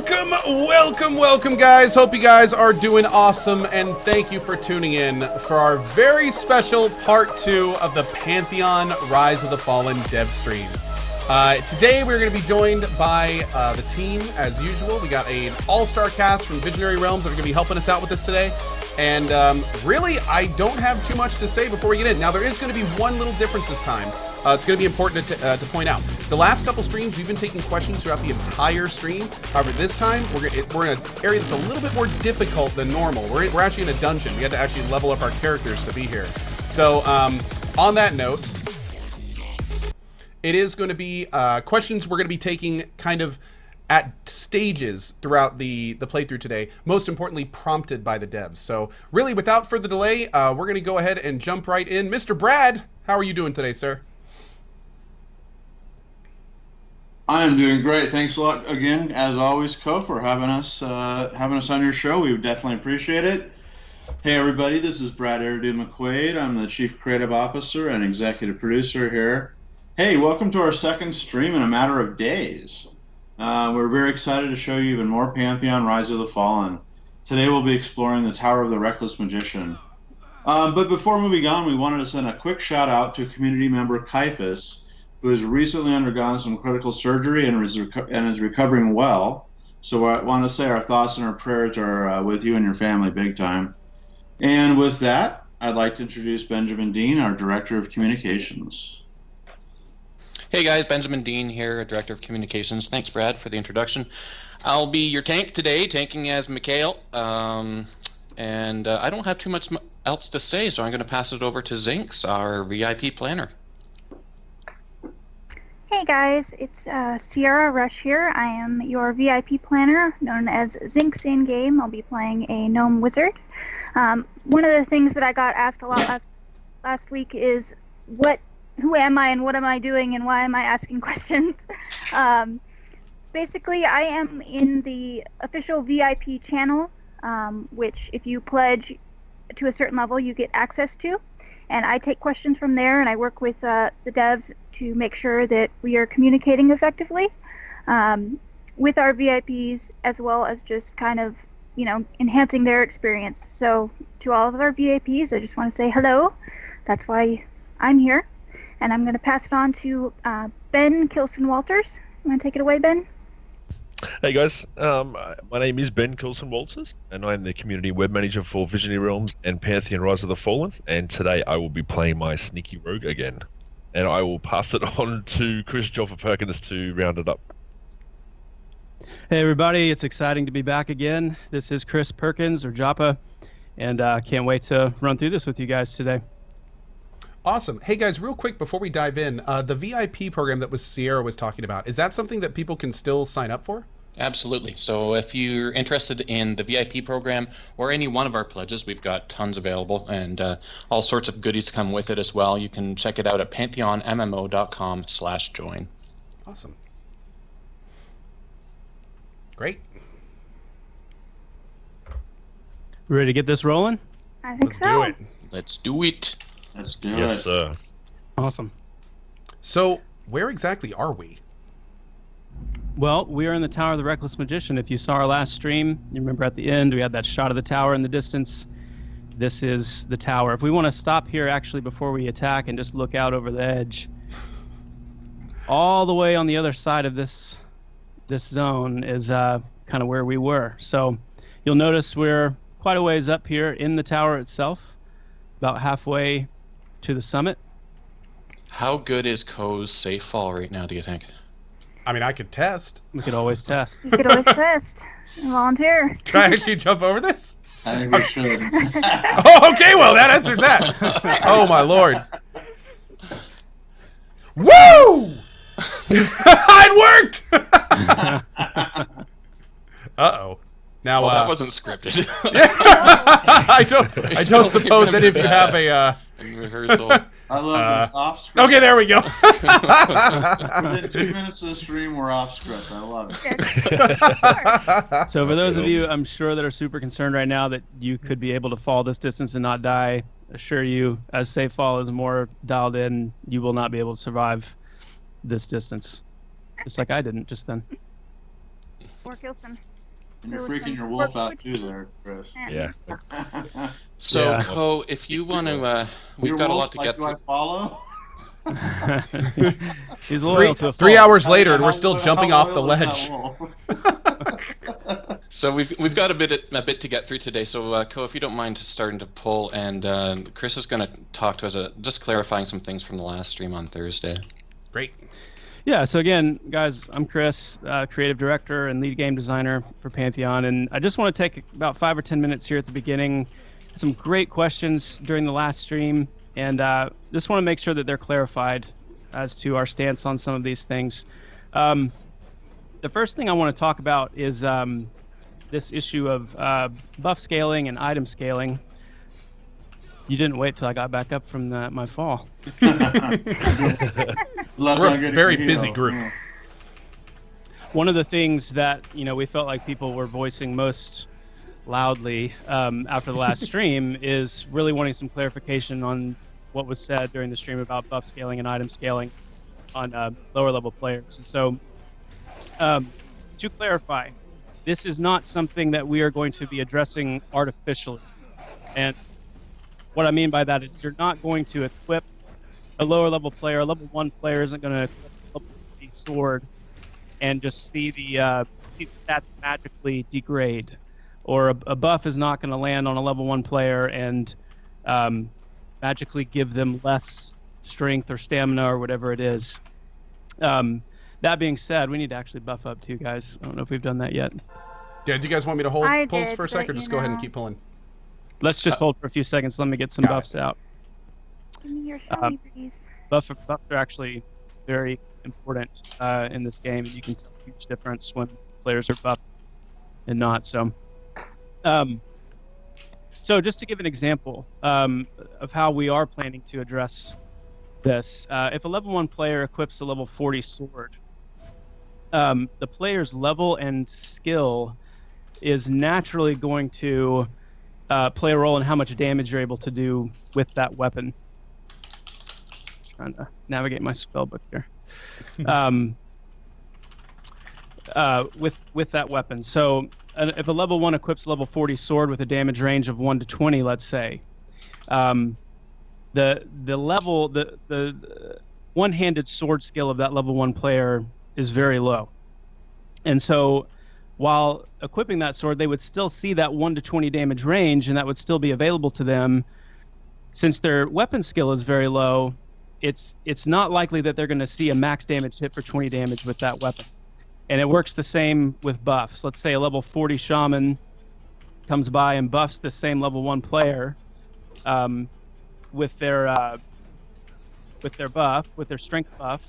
Welcome, guys. Hope you guys are doing awesome, and thank you for tuning in for our very special part 2 of the Pantheon Rise of the Fallen dev stream. Today we're going to be joined by the team, as usual. We got an all-star cast from Visionary Realms that are going to be helping us out with this today. And really, I don't have too much to say before we get in. Now, there is going to be one little difference this time. It's going to be important to point out. The last couple streams, we've been taking questions throughout the entire stream. However, this time, we're in an area that's a little bit more difficult than normal. We're actually in a dungeon. We had to actually level up our characters to be here. So, on that note, it is going to be questions we're going to be taking kind of at stages throughout the playthrough today, most importantly prompted by the devs. So really, without further delay, we're going to go ahead and jump right in. Mr. Brad, how are you doing today, sir? I am doing great. Thanks a lot again, as always, Cohh, for having us on your show. We definitely appreciate it. Hey everybody, this is Brad McQuaid. I'm the Chief Creative Officer and Executive Producer here. Hey, welcome to our second stream in a matter of days. We're very excited to show you even more Pantheon Rise of the Fallen. Today we'll be exploring the Tower of the Reckless Magician. But before moving on, we wanted to send a quick shout out to community member Caiaphas, who has recently undergone some critical surgery and is recovering well. So I want to say our thoughts and our prayers are with you and your family big time. And with that, I'd like to introduce Benjamin Dean, our Director of Communications. Hey guys, Benjamin Dean here, Director of Communications. Thanks, Brad, for the introduction. I'll be your tank today, tanking as Mikhail. And I don't have too much else to say, so I'm going to pass it over to Zinx, our VIP planner. Hey guys, it's Sierra Rush here. I am your VIP planner, known as Zinx in-game. I'll be playing a gnome wizard. One of the things that I got asked a lot last week is who am I and what am I doing and why am I asking questions? Basically, I am in the official VIP channel, which if you pledge to a certain level, you get access to. And I take questions from there, and I work with the devs to make sure that we are communicating effectively with our VIPs, as well as just kind of, enhancing their experience. So to all of our VIPs, I just want to say hello. That's why I'm here. And I'm going to pass it on to Ben Kilson-Walters. You want to take it away, Ben? Hey guys, my name is Ben Kilson-Walters, and I'm the Community Web Manager for Visionary Realms and Pantheon Rise of the Fallen, and today I will be playing my Sneaky Rogue again. And I will pass it on to Chris Joffa Perkins to round it up. Hey everybody, it's exciting to be back again. This is Chris Perkins, or Joppa, and can't wait to run through this with you guys today. Awesome. Hey guys, real quick before we dive in, the VIP program that Sierra was talking about, is that something that people can still sign up for? Absolutely. So if you're interested in the VIP program or any one of our pledges, we've got tons available, and all sorts of goodies come with it as well. You can check it out at pantheonmmo.com/join. Awesome. Great. Ready to get this rolling? I think Let's so. do it. Let's do it. Let's do Yes, it. sir. Awesome. So, where exactly are we? Well, we are in the Tower of the Reckless Magician. If you saw our last stream, you remember at the end we had that shot of the tower in the distance. This is the tower. If we want to stop here actually before we attack and just look out over the edge, all the way on the other side of this zone is kind of where we were. So you'll notice we're quite a ways up here in the tower itself, about halfway to the summit. How good is Cohh's safe fall right now, do you think? I mean, I could test. We could always test. You could always test and volunteer. Can I actually jump over this? I think we should. Oh, okay, well, that answers that. Oh, my Lord. Woo! It worked! Uh-oh. Now, Well, that wasn't scripted. I don't suppose any of you have a, In rehearsal. I love this off script. Okay, there we go. Within 2 minutes of the stream, we're off script. I love it. So for those of you, I'm sure, that are super concerned right now that you could be able to fall this distance and not die, assure you, as safe fall is more dialed in, you will not be able to survive this distance. Just like I didn't just then. Or Kilson. And you're There was freaking some your wolf out switch- too there, Chris. Yeah. So, Yeah. Cohh, if you want to, we've Your got a wolf, lot to like, get do I through. follow? She's loyal to a fault. 3 hours later, Yeah, and we're still how jumping off the loyal is ledge. that wolf? So we've got a bit to get through today. So, Cohh, if you don't mind starting to pull, and Chris is going to talk to us, just clarifying some things from the last stream on Thursday. Great. Yeah, so again, guys, I'm Chris, creative director and lead game designer for Pantheon, and I just want to take about 5 or 10 minutes here at the beginning. Some great questions during the last stream, and just want to make sure that they're clarified as to our stance on some of these things. The first thing I want to talk about is this issue of buff scaling and item scaling. You didn't wait till I got back up from my fall. We're a very busy group. Yeah. One of the things that we felt like people were voicing most loudly after the last stream is really wanting some clarification on what was said during the stream about buff scaling and item scaling on lower level players. And so, to clarify, this is not something that we are going to be addressing artificially. And what I mean by that is you're not going to equip a lower level player. A level 1 player isn't going to equip a level 3 sword and just see the stats magically degrade. Or a buff is not going to land on a level 1 player and magically give them less strength or stamina or whatever it is. That being said, we need to actually buff up too, guys. I don't know if we've done that yet. Yeah, do you guys want me to hold I pulls did, for a sec, or but, just you go ahead and know. keep pulling? Let's just hold for a few seconds. Let me get some Got it. buffs out. Give me your showy breeze. Buffs are actually very important in this game, and you can tell a huge difference when players are buffed and not. So just to give an example of how we are planning to address this, if a level 1 player equips a level 40 sword, the player's level and skill is naturally going to play a role in how much damage you're able to do with that weapon. Just trying to navigate my spellbook here. With that weapon. So if a level 1 equips a level 40 sword with a damage range of 1 to 20, let's say, the one-handed sword skill of that level 1 player is very low. And so while equipping that sword, they would still see that 1 to 20 damage range, and that would still be available to them. Since their weapon skill is very low, it's not likely that they're going to see a max damage hit for 20 damage with that weapon. And it works the same with buffs. Let's say a level 40 shaman comes by and buffs the same level 1 player with their strength buff.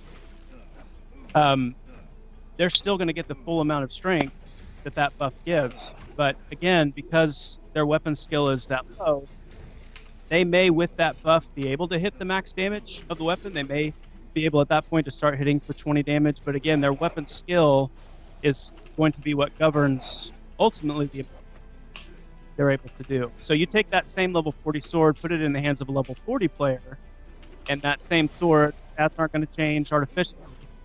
They're still going to get the full amount of strength that buff gives. But again, because their weapon skill is that low, they may, with that buff, be able to hit the max damage of the weapon. They may be able at that point to start hitting for 20 damage. But again, their weapon skill is going to be what governs ultimately the they're able to do. So you take that same level 40 sword, put it in the hands of a level 40 player, and that same sword, stats aren't going to change artificially,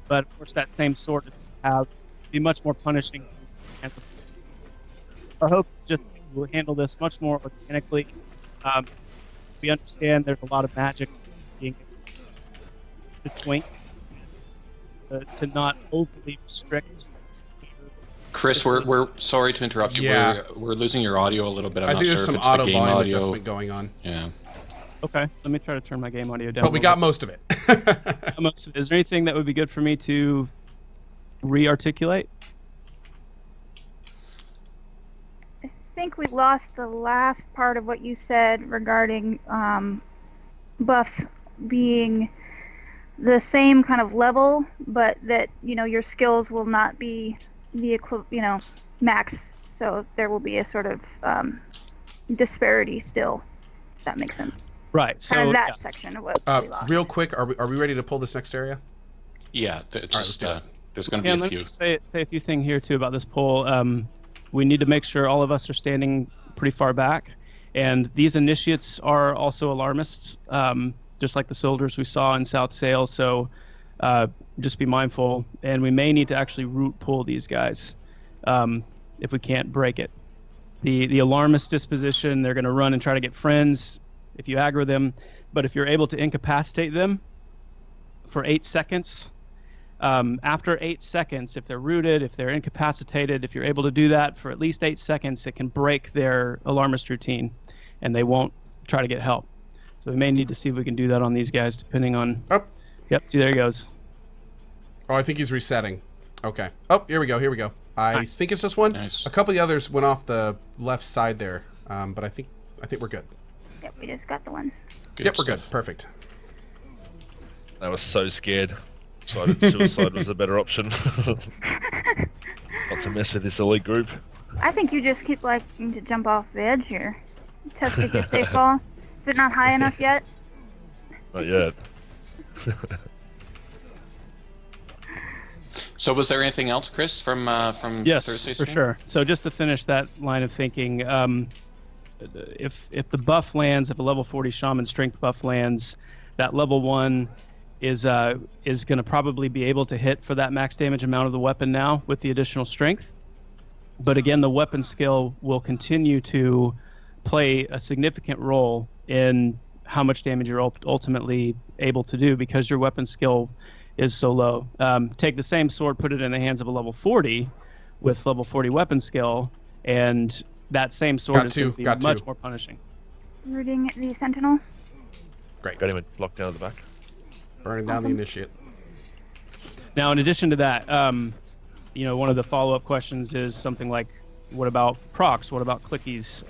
but of course that same sword is going to be much more punishing. Our hope is just to handle this much more organically. We understand there's a lot of magic being to twink, to not overly restrict. Chris, we're sorry to interrupt you. Yeah. We're losing your audio a little bit. I'm I not think sure there's some if it's the auto game volume audio. adjustment going on. Yeah. Okay, let me try to turn my game audio down. But we got most of it. Is there anything that would be good for me to re-articulate? I think we lost the last part of what you said regarding buffs being the same kind of level, but that your skills will not be the max. So there will be a sort of disparity still. If that makes sense. Right. So Kind of that section of what we lost. Real quick, are we ready to pull this next area? Yeah. It's All right, just, let's do it. there's going to yeah, be a let few. me say a few things here too about this poll. We need to make sure all of us are standing pretty far back, and these initiates are also alarmists, just like the soldiers we saw in South Sail. So just be mindful, and we may need to actually root pull these guys. if we can't break it. The alarmist disposition, they're going to run and try to get friends if you aggro them, but if you're able to incapacitate them for 8 seconds, after 8 seconds, if they're rooted, if they're incapacitated, if you're able to do that for at least 8 seconds, it can break their alarmist routine, and they won't try to get help. So we may need to see if we can do that on these guys, depending on... Oh. Yep, see, there he goes. Oh, I think he's resetting. Okay. Oh, here we go. I think it's just one. Nice. A couple of the others went off the left side there, but I think we're good. Yep, we just got the one. Yep, we're good. Perfect. I was so scared. Suicide was a better option. Not to mess with this elite group. I think you just keep liking to jump off the edge here. Testing your safe fall. Is it not high enough yet? Not yet. So was there anything else, Chris, from Yes, Thursday's for stream? sure. So just to finish that line of thinking, if the buff lands, if a level 40 shaman strength buff lands, that level 1 is going to probably be able to hit for that max damage amount of the weapon now with the additional strength. But again, the weapon skill will continue to play a significant role in how much damage you're ultimately able to do, because your weapon skill is so low. Take the same sword, put it in the hands of a level 40 with level 40 weapon skill, and that same sword is going to be much more punishing. Rooting the sentinel. Great. Got him locked down at the back. Burning down the initiate. Now, in addition to that, one of the follow-up questions is something like, what about procs? What about clickies?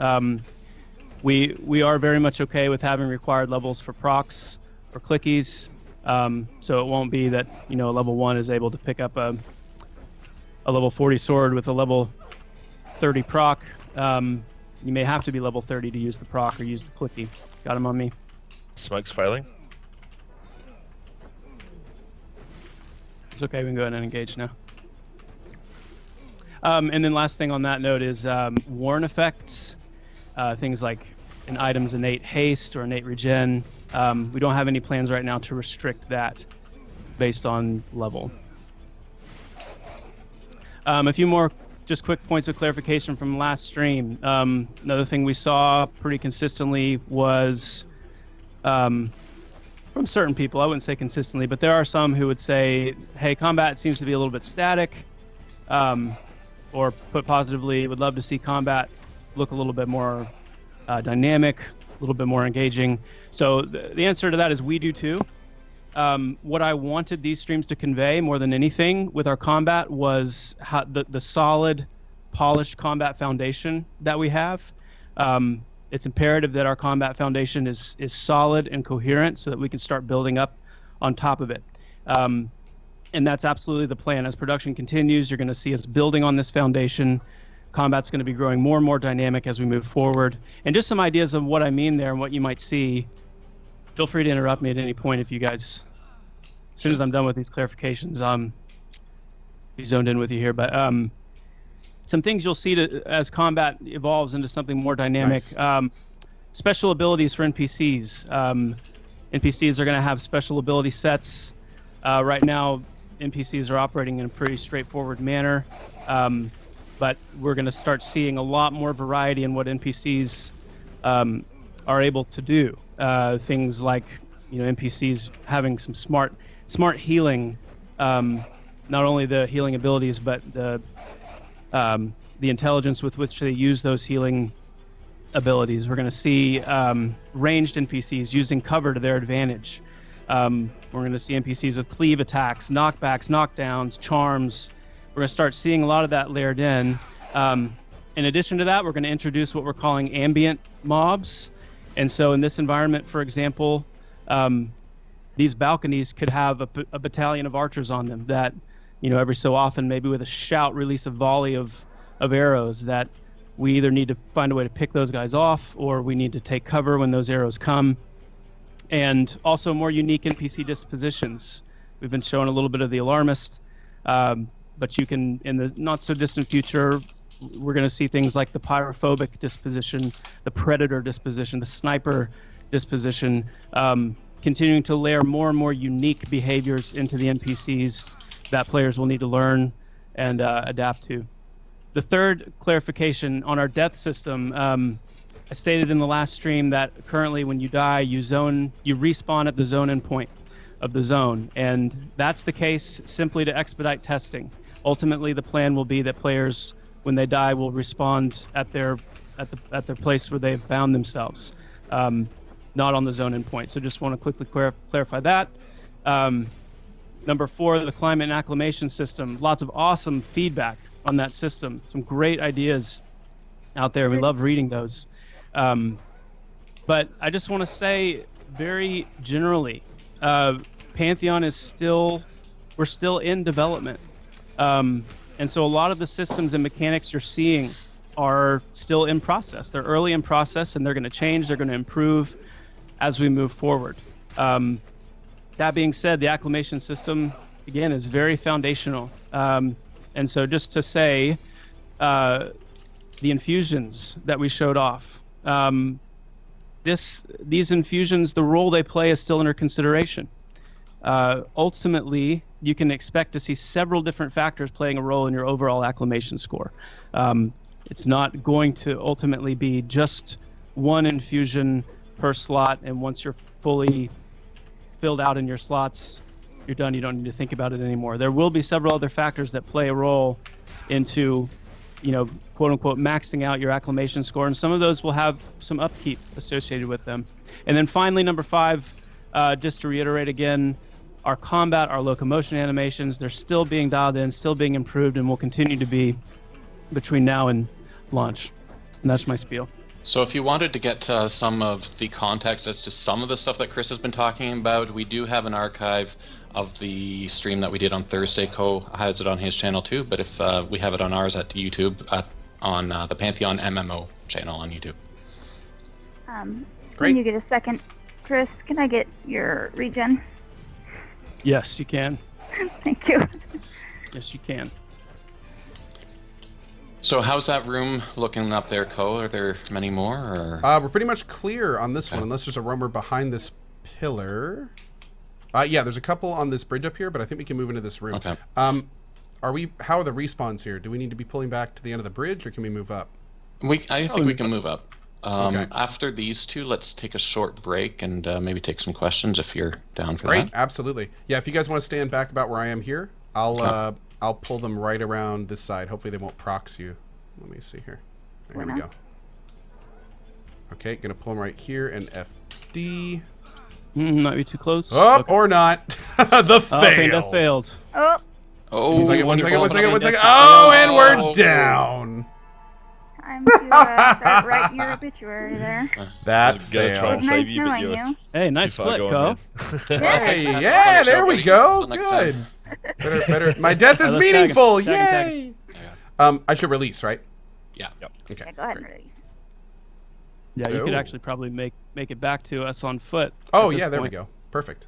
We are very much okay with having required levels for procs or clickies, so it won't be that a level 1 is able to pick up a level 40 sword with a level 30 proc. You may have to be level 30 to use the proc or use the clicky. Got him on me. Smoke's failing. It's okay, we can go ahead and engage now. And then last thing on that note is warn effects, things like an item's innate haste or innate regen. We don't have any plans right now to restrict that based on level. A few more just quick points of clarification from last stream. Another thing we saw pretty consistently was from certain people, I wouldn't say consistently, but there are some who would say, hey, combat seems to be a little bit static, or put positively, would love to see combat look a little bit more dynamic, a little bit more engaging. So the answer to that is we do too. What I wanted these streams to convey more than anything with our combat was how the solid, polished combat foundation that we have. It's imperative that our combat foundation is solid and coherent so that we can start building up on top of it. And that's absolutely the plan. As production continues, you're going to see us building on this foundation. Combat's going to be growing more and more dynamic as we move forward. And just some ideas of what I mean there and what you might see. Feel free to interrupt me at any point if you guys, as soon as I'm done with these clarifications, be zoned in with you here. But some things you'll see as combat evolves into something more dynamic. Nice. Special abilities for NPCs. NPCs are going to have special ability sets. Right now, NPCs are operating in a pretty straightforward manner, but we're going to start seeing a lot more variety in what NPCs are able to do. Things like, NPCs having some smart healing, not only the healing abilities, but the intelligence with which they use those healing abilities. We're going to see ranged NPCs using cover to their advantage. We're going to see NPCs with cleave attacks, knockbacks, knockdowns, charms. We're going to start seeing a lot of that layered in. In addition to that, we're going to introduce what we're calling ambient mobs. And so in this environment, for example, these balconies could have a battalion of archers on them that, every so often, maybe with a shout, release a volley of arrows that we either need to find a way to pick those guys off or we need to take cover when those arrows come. And also more unique NPC dispositions. We've been showing a little bit of the alarmist, but you can, in the not so distant future, we're going to see things like the pyrophobic disposition, the predator disposition, the sniper disposition, continuing to layer more and more unique behaviors into the NPCs that players will need to learn and adapt to. The third clarification on our death system, I stated in the last stream that currently when you die, you respawn at the zone endpoint of the zone, and that's the case simply to expedite testing. Ultimately, the plan will be that players, when they die, will respawn at their place where they've found themselves, not on the zone endpoint. So just want to quickly clarify that. Number 4, the climate and acclimation system. Lots of awesome feedback on that system. Some great ideas out there. We love reading those. But I just want to say very generally, Pantheon is we're still in development. And so a lot of the systems and mechanics you're seeing are still in process. They're early in process, and they're going to change, they're going to improve as we move forward. That being said, the acclimation system, again, is very foundational. And so just to say, the infusions that we showed off, these infusions, the role they play is still under consideration. Ultimately, you can expect to see several different factors playing a role in your overall acclimation score. It's not going to ultimately be just one infusion per slot, and once you're fully filled out in your slots, you're done. You don't need to think about it anymore. There will be several other factors that play a role into, quote unquote, maxing out your acclimation score, and some of those will have some upkeep associated with them. And then finally, number 5, just to reiterate again, our combat, our locomotion animations, they're still being dialed in, still being improved, and will continue to be between now and launch. And that's my spiel. So if you wanted to get some of the context as to some of the stuff that Chris has been talking about, we do have an archive of the stream that we did on Thursday. Cohh has it on his channel too, but if we have it on ours at YouTube, on the Pantheon MMO channel on YouTube. When you get a second, Chris, can I get your regen? Yes, you can. Thank you. Yes, you can. So how's that room looking up there, Cohh? Are there many more? Or? We're pretty much clear on this one, unless there's a roamer behind this pillar. Yeah, there's a couple on this bridge up here, but I think we can move into this room. Okay. How are the respawns here? Do we need to be pulling back to the end of the bridge, or can we move up? I think we can move up. Okay. After these two, let's take a short break and maybe take some questions if you're down for Great, that. absolutely. Yeah, if you guys want to stand back about where I am here, I'll pull them right around this side. Hopefully they won't prox you. Let me see here. Here we go. Okay, gonna pull them right here and FD. Not be too close. Oh, okay. Or not. The fail. Okay, that failed. Oh, Oh, one second. Oh, and we're down. time to start writing your obituary there. That Gotta try and failed. Nice save you, but knowing you're you. Hey, nice too far split, gone, Cohh. man. Hey, yeah, there we go. Next Good. time. Better. My death is Let's tag him. meaningful. Tag Yay. him. I should release, right? Yeah. Okay. Yeah, go ahead and great. release. Yeah, you could Oh. actually probably make it back to us on foot. Oh at this yeah, there we point. go. Perfect.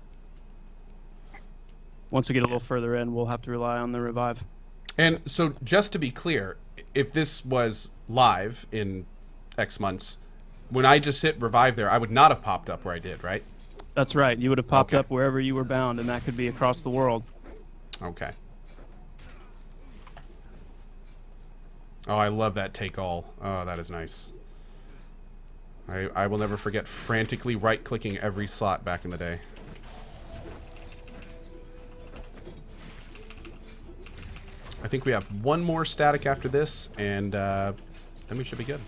Once we get a little further in, we'll have to rely on the revive. And so, just to be clear, if this was live in X months, when I just hit revive there, I would not have popped up where I did, right? That's right. You would have popped Okay. up wherever you were bound, and that could be across the world. Okay. Oh, I love that take all. Oh, that is nice. I will never forget frantically right-clicking every slot back in the day. I think we have one more static after this, and then we should be good.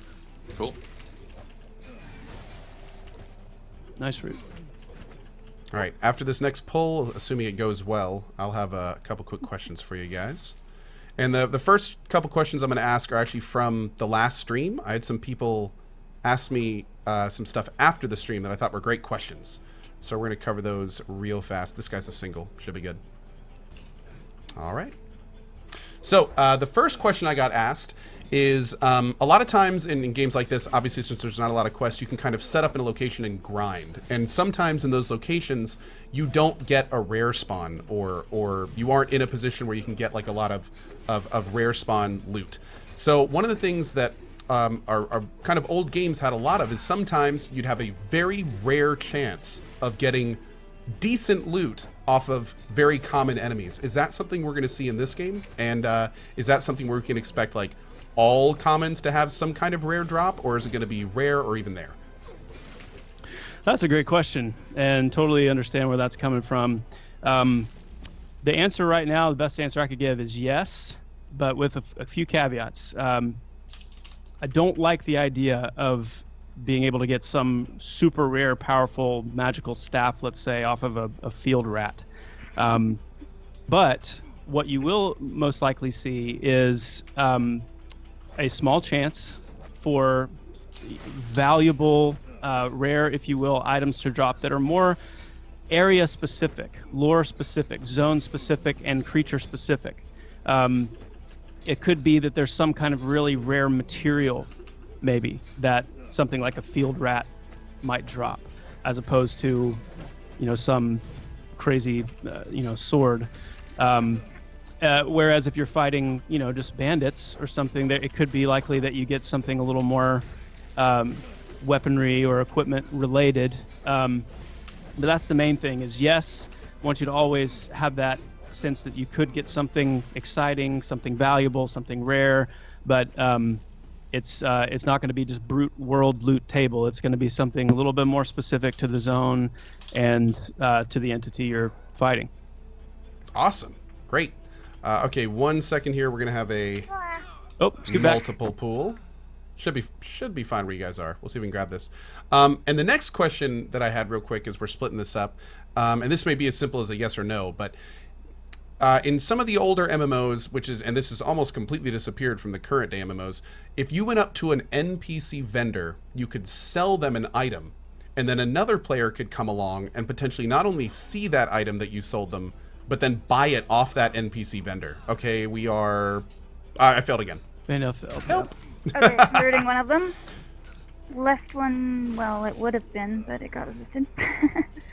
Cool. Nice route. All right, after this next pull, assuming it goes well, I'll have a couple quick questions for you guys. And the first couple questions I'm going to ask are actually from the last stream. I had some people ask me some stuff after the stream that I thought were great questions. So we're going to cover those real fast. This guy's a single. Should be good. All right. So the first question I got asked is a lot of times in games like this, obviously since there's not a lot of quests, you can kind of set up in a location and grind. And sometimes in those locations, you don't get a rare spawn or you aren't in a position where you can get like a lot of rare spawn loot. So one of the things that our kind of old games had a lot of is sometimes you'd have a very rare chance of getting decent loot off of very common enemies. Is that something we're going to see in this game? And is that something where we can expect like all commons to have some kind of rare drop, or is it going to be rare or even there? That's a great question, and totally understand where that's coming from. The answer right now, the best answer I could give is yes, but with a few caveats. I don't like the idea of being able to get some super rare, powerful, magical staff, let's say, off of a field rat. But what you will most likely see is a small chance for valuable, rare, if you will, items to drop that are more area specific, lore specific, zone specific, and creature specific. It could be that there's some kind of really rare material, maybe, that something like a field rat might drop, as opposed to, some crazy, sword. Whereas if you're fighting, just bandits or something, that it could be likely that you get something a little more weaponry or equipment related. But that's the main thing is, yes, I want you to always have that sense that you could get something exciting, something valuable, something rare, but it's not going to be just brute world loot table. It's going to be something a little bit more specific to the zone and to the entity you're fighting. Awesome. Great. Okay, 1 second here. We're going to have a multiple pool. Should be fine where you guys are. We'll see if we can grab this. And the next question that I had real quick is, we're splitting this up. And this may be as simple as a yes or no, but in some of the older MMOs, and this has almost completely disappeared from the current day MMOs, if you went up to an NPC vendor, you could sell them an item, and then another player could come along and potentially not only see that item that you sold them, but then buy it off that NPC vendor. Okay, we are... I failed again. Help. Okay, converting one of them. Left one, well, it would have been, but it got resisted.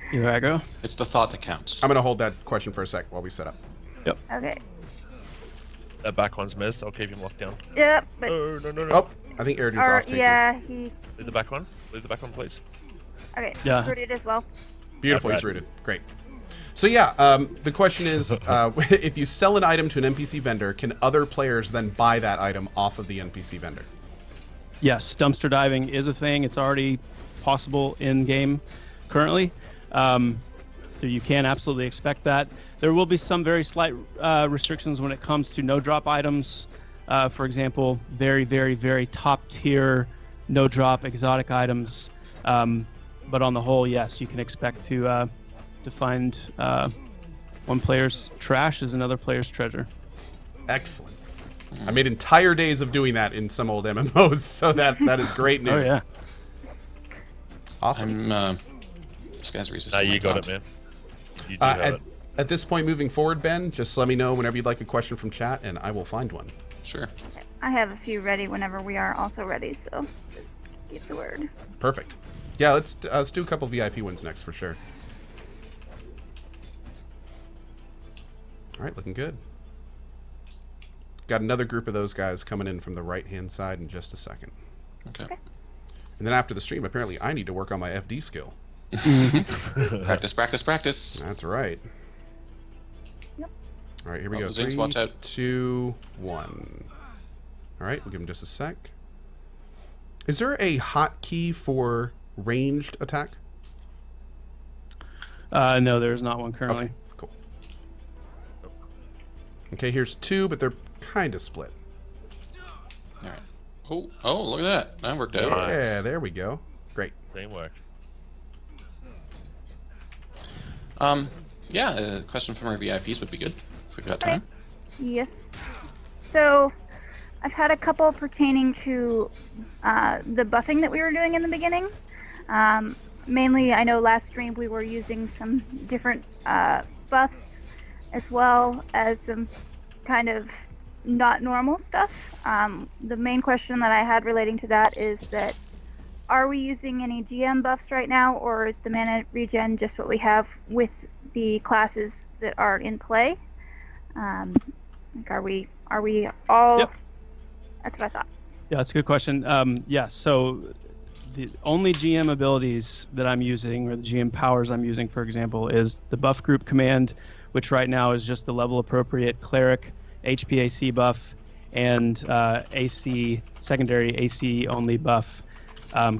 Here I go. It's the thought that counts. I'm going to hold that question for a sec while we set up. Yep. Okay. That back one's missed. I'll keep him locked down. Yep, but... No. Oh, I think Eridan's off taking. Yeah, he... Leave the back one. Leave the back one, please. Okay, Yeah. rooted as well. Beautiful, Yeah, he's rooted. Great. So yeah, the question is, if you sell an item to an NPC vendor, can other players then buy that item off of the NPC vendor? Yes, dumpster diving is a thing. It's already possible in game currently. So you can absolutely expect that. There will be some very slight restrictions when it comes to no drop items. For example, very, very, very top tier no drop exotic items. But on the whole, yes, you can expect to find one player's trash is another player's treasure. Excellent. I made entire days of doing that in some old MMOs, so that is great news. Oh yeah. Awesome. This guy's resistant. Nah, you got it, man. You do have it. At this point moving forward, Ben, just let me know whenever you'd like a question from chat, and I will find one. Sure. I have a few ready whenever we are also ready, so just give the word. Perfect. Yeah, let's do a couple VIP ones next for sure. All right, looking good. Got another group of those guys coming in from the right-hand side in just a second. Okay. And then after the stream, apparently I need to work on my FD skill. Practice. That's right. Yep. All right, here we go. Zinks, 3, watch out. 2, 1. All right, we'll give him just a sec. Is there a hotkey for ranged attack? No, there's not one currently. Okay, cool. Okay, here's 2, but they're kind of split. All right. Oh, look at that. That worked out. Yeah, there we go. Great. Teamwork. Yeah, a question from our VIPs would be good if we've got time. Yes. So, I've had a couple pertaining to the buffing that we were doing in the beginning. Mainly, I know last stream we were using some different buffs, as well as some kind of not normal stuff. The main question that I had relating to that is that, are we using any GM buffs right now, or is the mana regen just what we have with the classes that are in play? Are we all? Yep. That's what I thought. Yeah, that's a good question. Yes, so the only GM abilities that I'm using, or the GM powers I'm using, for example, is the buff group command, which right now is just the level appropriate cleric HPAC buff and AC secondary AC only buff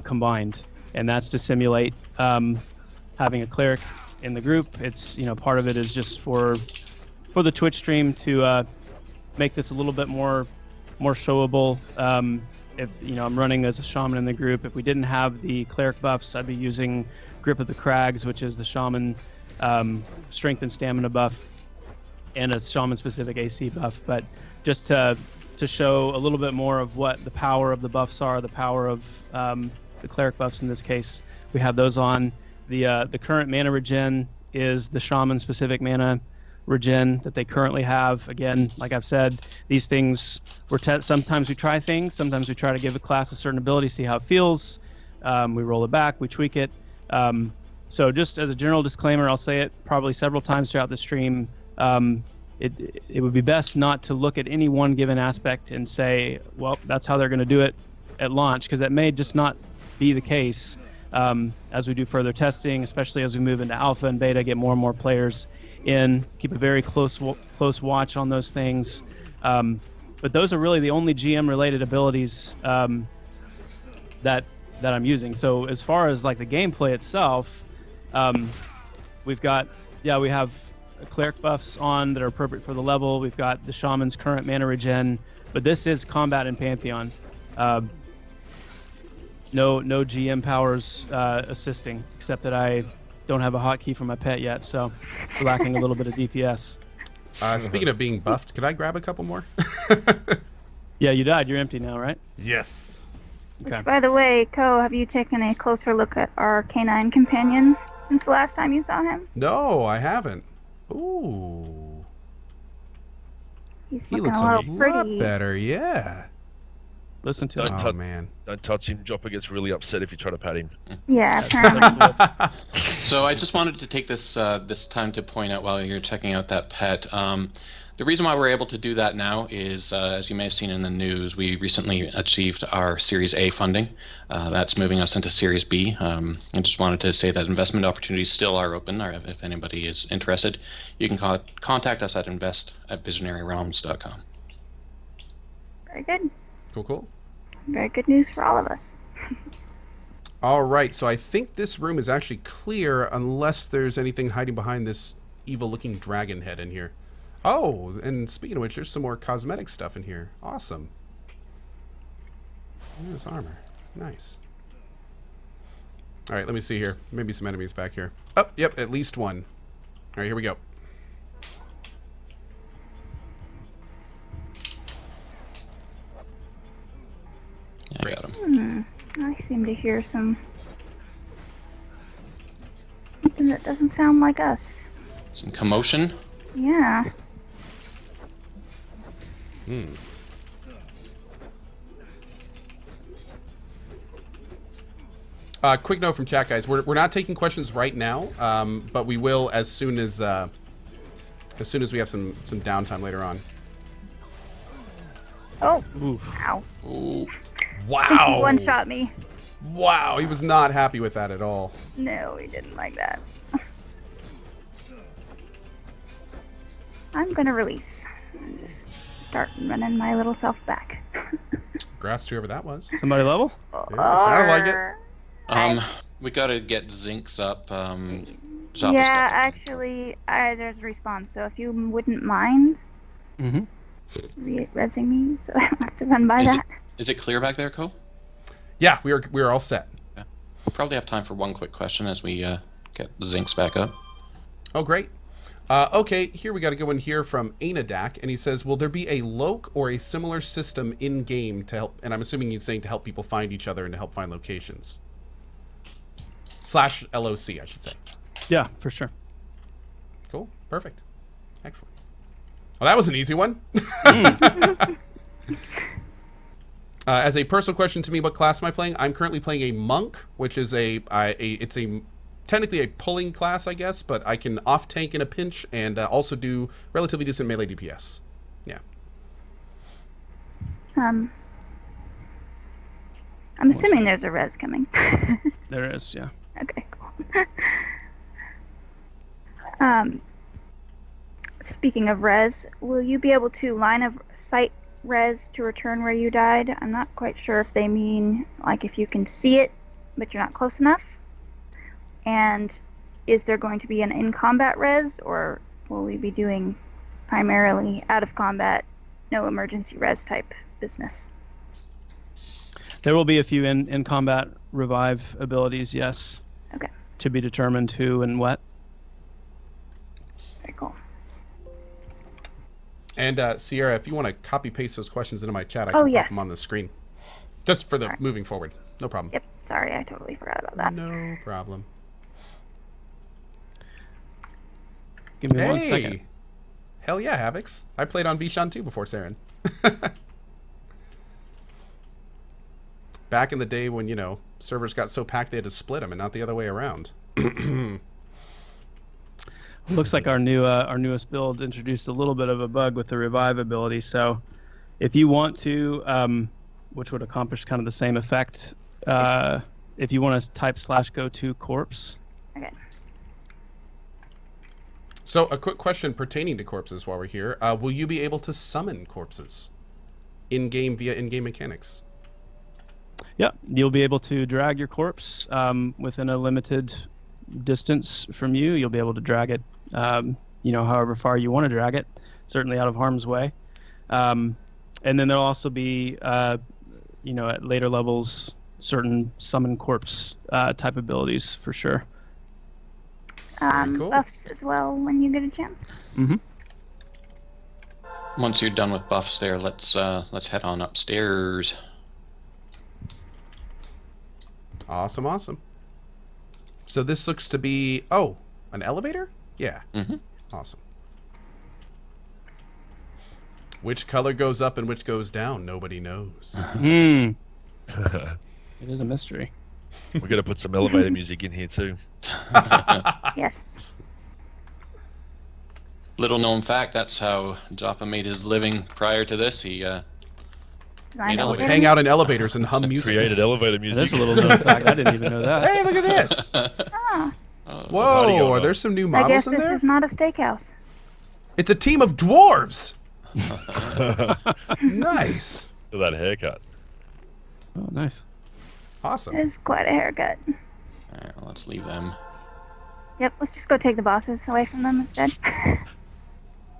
combined, and that's to simulate having a cleric in the group. It's, you know, part of it is just for the Twitch stream to make this a little bit more showable. If, you know, I'm running as a shaman in the group, if we didn't have the cleric buffs, I'd be using Grip of the Crags, which is the shaman strength and stamina buff, and a shaman specific AC buff. But just to show a little bit more of what the power of the buffs are, the power of the cleric buffs in this case, we have those on. The current mana regen is the shaman specific mana regen that they currently have. Again, like I've said, these things sometimes we try things, sometimes we try to give a class a certain ability, see how it feels. We roll it back, we tweak it. So just as a general disclaimer, I'll say it probably several times throughout the stream. It would be best not to look at any one given aspect and say, well, that's how they're going to do it at launch, because that may just not be the case. As we do further testing, especially as we move into alpha and beta, get more and more players in, keep a very close watch on those things. But those are really the only GM related abilities that I'm using. So as far as like the gameplay itself, we have cleric buffs on that are appropriate for the level. We've got the shaman's current mana regen, but this is combat in Pantheon. No GM powers assisting, except that I don't have a hotkey for my pet yet, so we're lacking a little bit of DPS. Speaking of being buffed, could I grab a couple more? Yeah, you died. You're empty now, right? Yes. Okay. Which, by the way, Cohh, have you taken a closer look at our canine companion since the last time you saw him? No, I haven't. Ooh. He He looks a little lot pretty. better, yeah. Listen to it. Oh, man. Don't touch him. Joppa gets really upset if you try to pat him. Yeah, apparently. So I just wanted to take this this time to point out while you're checking out that pet. The reason why we're able to do that now is, as you may have seen in the news, we recently achieved our Series A funding. That's moving us into Series B. I just wanted to say that investment opportunities still are open, or if anybody is interested, you can contact us at invest@visionaryrealms.com. Very good. Cool. Very good news for all of us. All right, so I think this room is actually clear unless there's anything hiding behind this evil-looking dragon head in here. Oh, and speaking of which, there's some more cosmetic stuff in here. Awesome. Nice armor. Nice. All right, let me see here. Maybe some enemies back here. Oh, yep, at least one. All right, here we go. I got him. I seem to hear something that doesn't sound like us. Some commotion. Yeah. Quick note from chat, guys. We're not taking questions right now, but we will as soon as we have some downtime later on. Oh. Oof. Ow. Ooh. I think he Wow. one-shot me. Wow, he was not happy with that at all. No, he didn't like that. I'm gonna release and just start running my little self back. Congrats to whoever that was. Somebody level? Yeah, sounded like it. We gotta get Zinks up. Yeah, actually, there's a response, so if you wouldn't mind Mm-hmm. resing me, so I don't have to run by that. Is it clear back there, Cohh? Yeah, we are all set. Yeah. We'll probably have time for one quick question as we get the Zinks back up. Oh, great. Okay, here we got to go in here from Anadak, and he says, will there be a loc or a similar system in-game to help, and I'm assuming he's saying to help people find each other and to help find locations. / LOC, I should say. Yeah, for sure. Cool. Perfect. Excellent. Well, that was an easy one. As a personal question to me, what class am I playing? I'm currently playing a monk, which is it's technically a pulling class, I guess, but I can off tank in a pinch and also do relatively decent melee DPS. Yeah. I'm assuming there's a res coming. There is, yeah. Okay, cool. Speaking of res, will you be able to line of sight res to return where you died? I'm not quite sure if they mean like if you can see it, but you're not close enough. And is there going to be an in-combat res, or will we be doing primarily out-of-combat, no emergency res type business? There will be a few in-combat revive abilities, yes. Okay. To be determined who and what. Very cool. And Sierra, if you want to copy paste those questions into my chat, I can pop them on the screen. Just for the moving forward. No problem. Yep. Sorry, I totally forgot about that. No problem. Give me 1 second. Hell yeah, Havocs. I played on Vishan 2 before Saren. Back in the day when, you know, servers got so packed they had to split them and not the other way around. Looks like our newest build introduced a little bit of a bug with the revive ability. So if you want to, which would accomplish kind of the same effect, if you want to type /go to corpse. Okay. So a quick question pertaining to corpses while we're here. Will you be able to summon corpses in-game via in-game mechanics? Yeah, you'll be able to drag your corpse within a limited distance from you. You'll be able to drag it, however far you want to drag it, certainly out of harm's way. And then there'll also be, at later levels, certain summon corpse type abilities for sure. Cool. Buffs as well when you get a chance. Mm-hmm. Once you're done with buffs there, let's head on upstairs. Awesome. So this looks to be, an elevator? Yeah. Mm-hmm. Awesome. Which color goes up and which goes down? Nobody knows. It is a mystery. We're going to put some elevator music in here too. Yes. Little known fact, that's how Joppa made his living prior to this. He Designed would Would elevators. hang out in elevators and hum music. Created elevator music. That's a little known fact. I didn't even know that. Hey, look at this. Ah, Whoa, are there some new I guess models in this there? is not a steakhouse. It's a team of dwarves. Nice. Look at that haircut. Oh, nice. Awesome. It is quite a haircut. Alright, well, let's leave them. Yep, let's just go take the bosses away from them instead.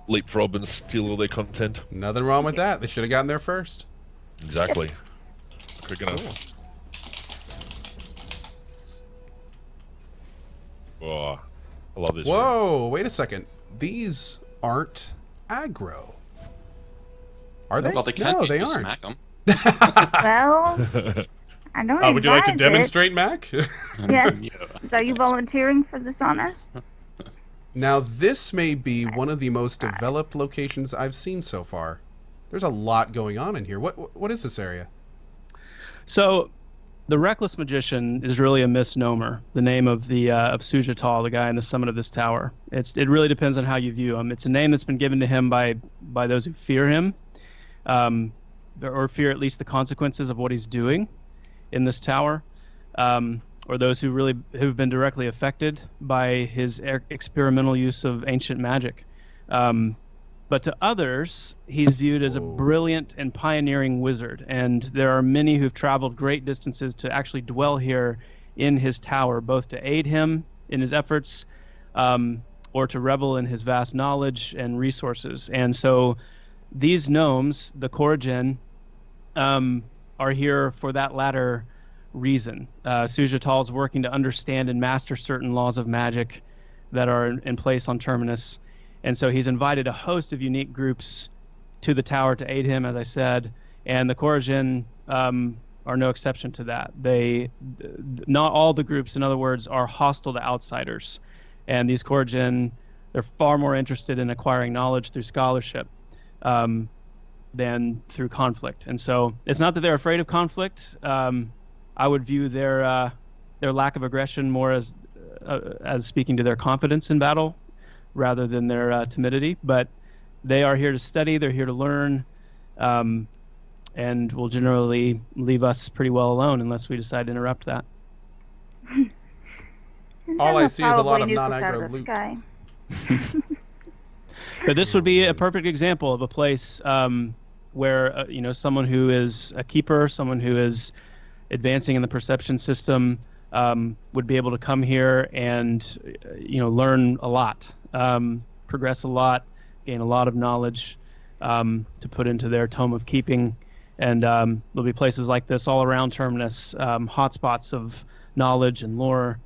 Leapfrog and steal all their content. Nothing wrong with that. They should have gotten there first. Exactly. Quick enough. Oh, I love this. Whoa, wait a second. These aren't aggro. Are they? Well, they can't No, be, they just aren't. smack them. Well, I don't Would you like to advise demonstrate, Mac? It. Yes. Yeah. Are you volunteering for this honor? Now, this may be one of the most developed locations I've seen so far. There's a lot going on in here. What is this area? So, the Reckless Magician is really a misnomer. The name of the of Sujatal, the guy in the summit of this tower. It really depends on how you view him. It's a name that's been given to him by those who fear him, or fear at least the consequences of what he's doing in this tower, or those who've been directly affected by his experimental use of ancient magic. But to others, he's viewed as a brilliant and pioneering wizard, and there are many who've traveled great distances to actually dwell here in his tower, both to aid him in his efforts, or to revel in his vast knowledge and resources. And so these gnomes, the Cohh, are here for that latter reason. Sujatal's working to understand and master certain laws of magic that are in place on Terminus. And so he's invited a host of unique groups to the tower to aid him, as I said, and the Cohh are no exception to that. Not all the groups, in other words, are hostile to outsiders. And these Cohh, they're far more interested in acquiring knowledge through scholarship than through conflict. And so it's not that they're afraid of conflict. I would view their lack of aggression more as speaking to their confidence in battle, rather than their timidity. But they are here to study, they're here to learn, and will generally leave us pretty well alone unless we decide to interrupt that. All I see is a lot Probably of nuke us out non-aggro of the loot. sky. But this would be a perfect example of a place where someone who is a keeper, someone who is advancing in the perception system, would be able to come here and learn a lot, progress a lot, gain a lot of knowledge to put into their tome of keeping. And there'll be places like this all around Terminus, hotspots of knowledge and lore.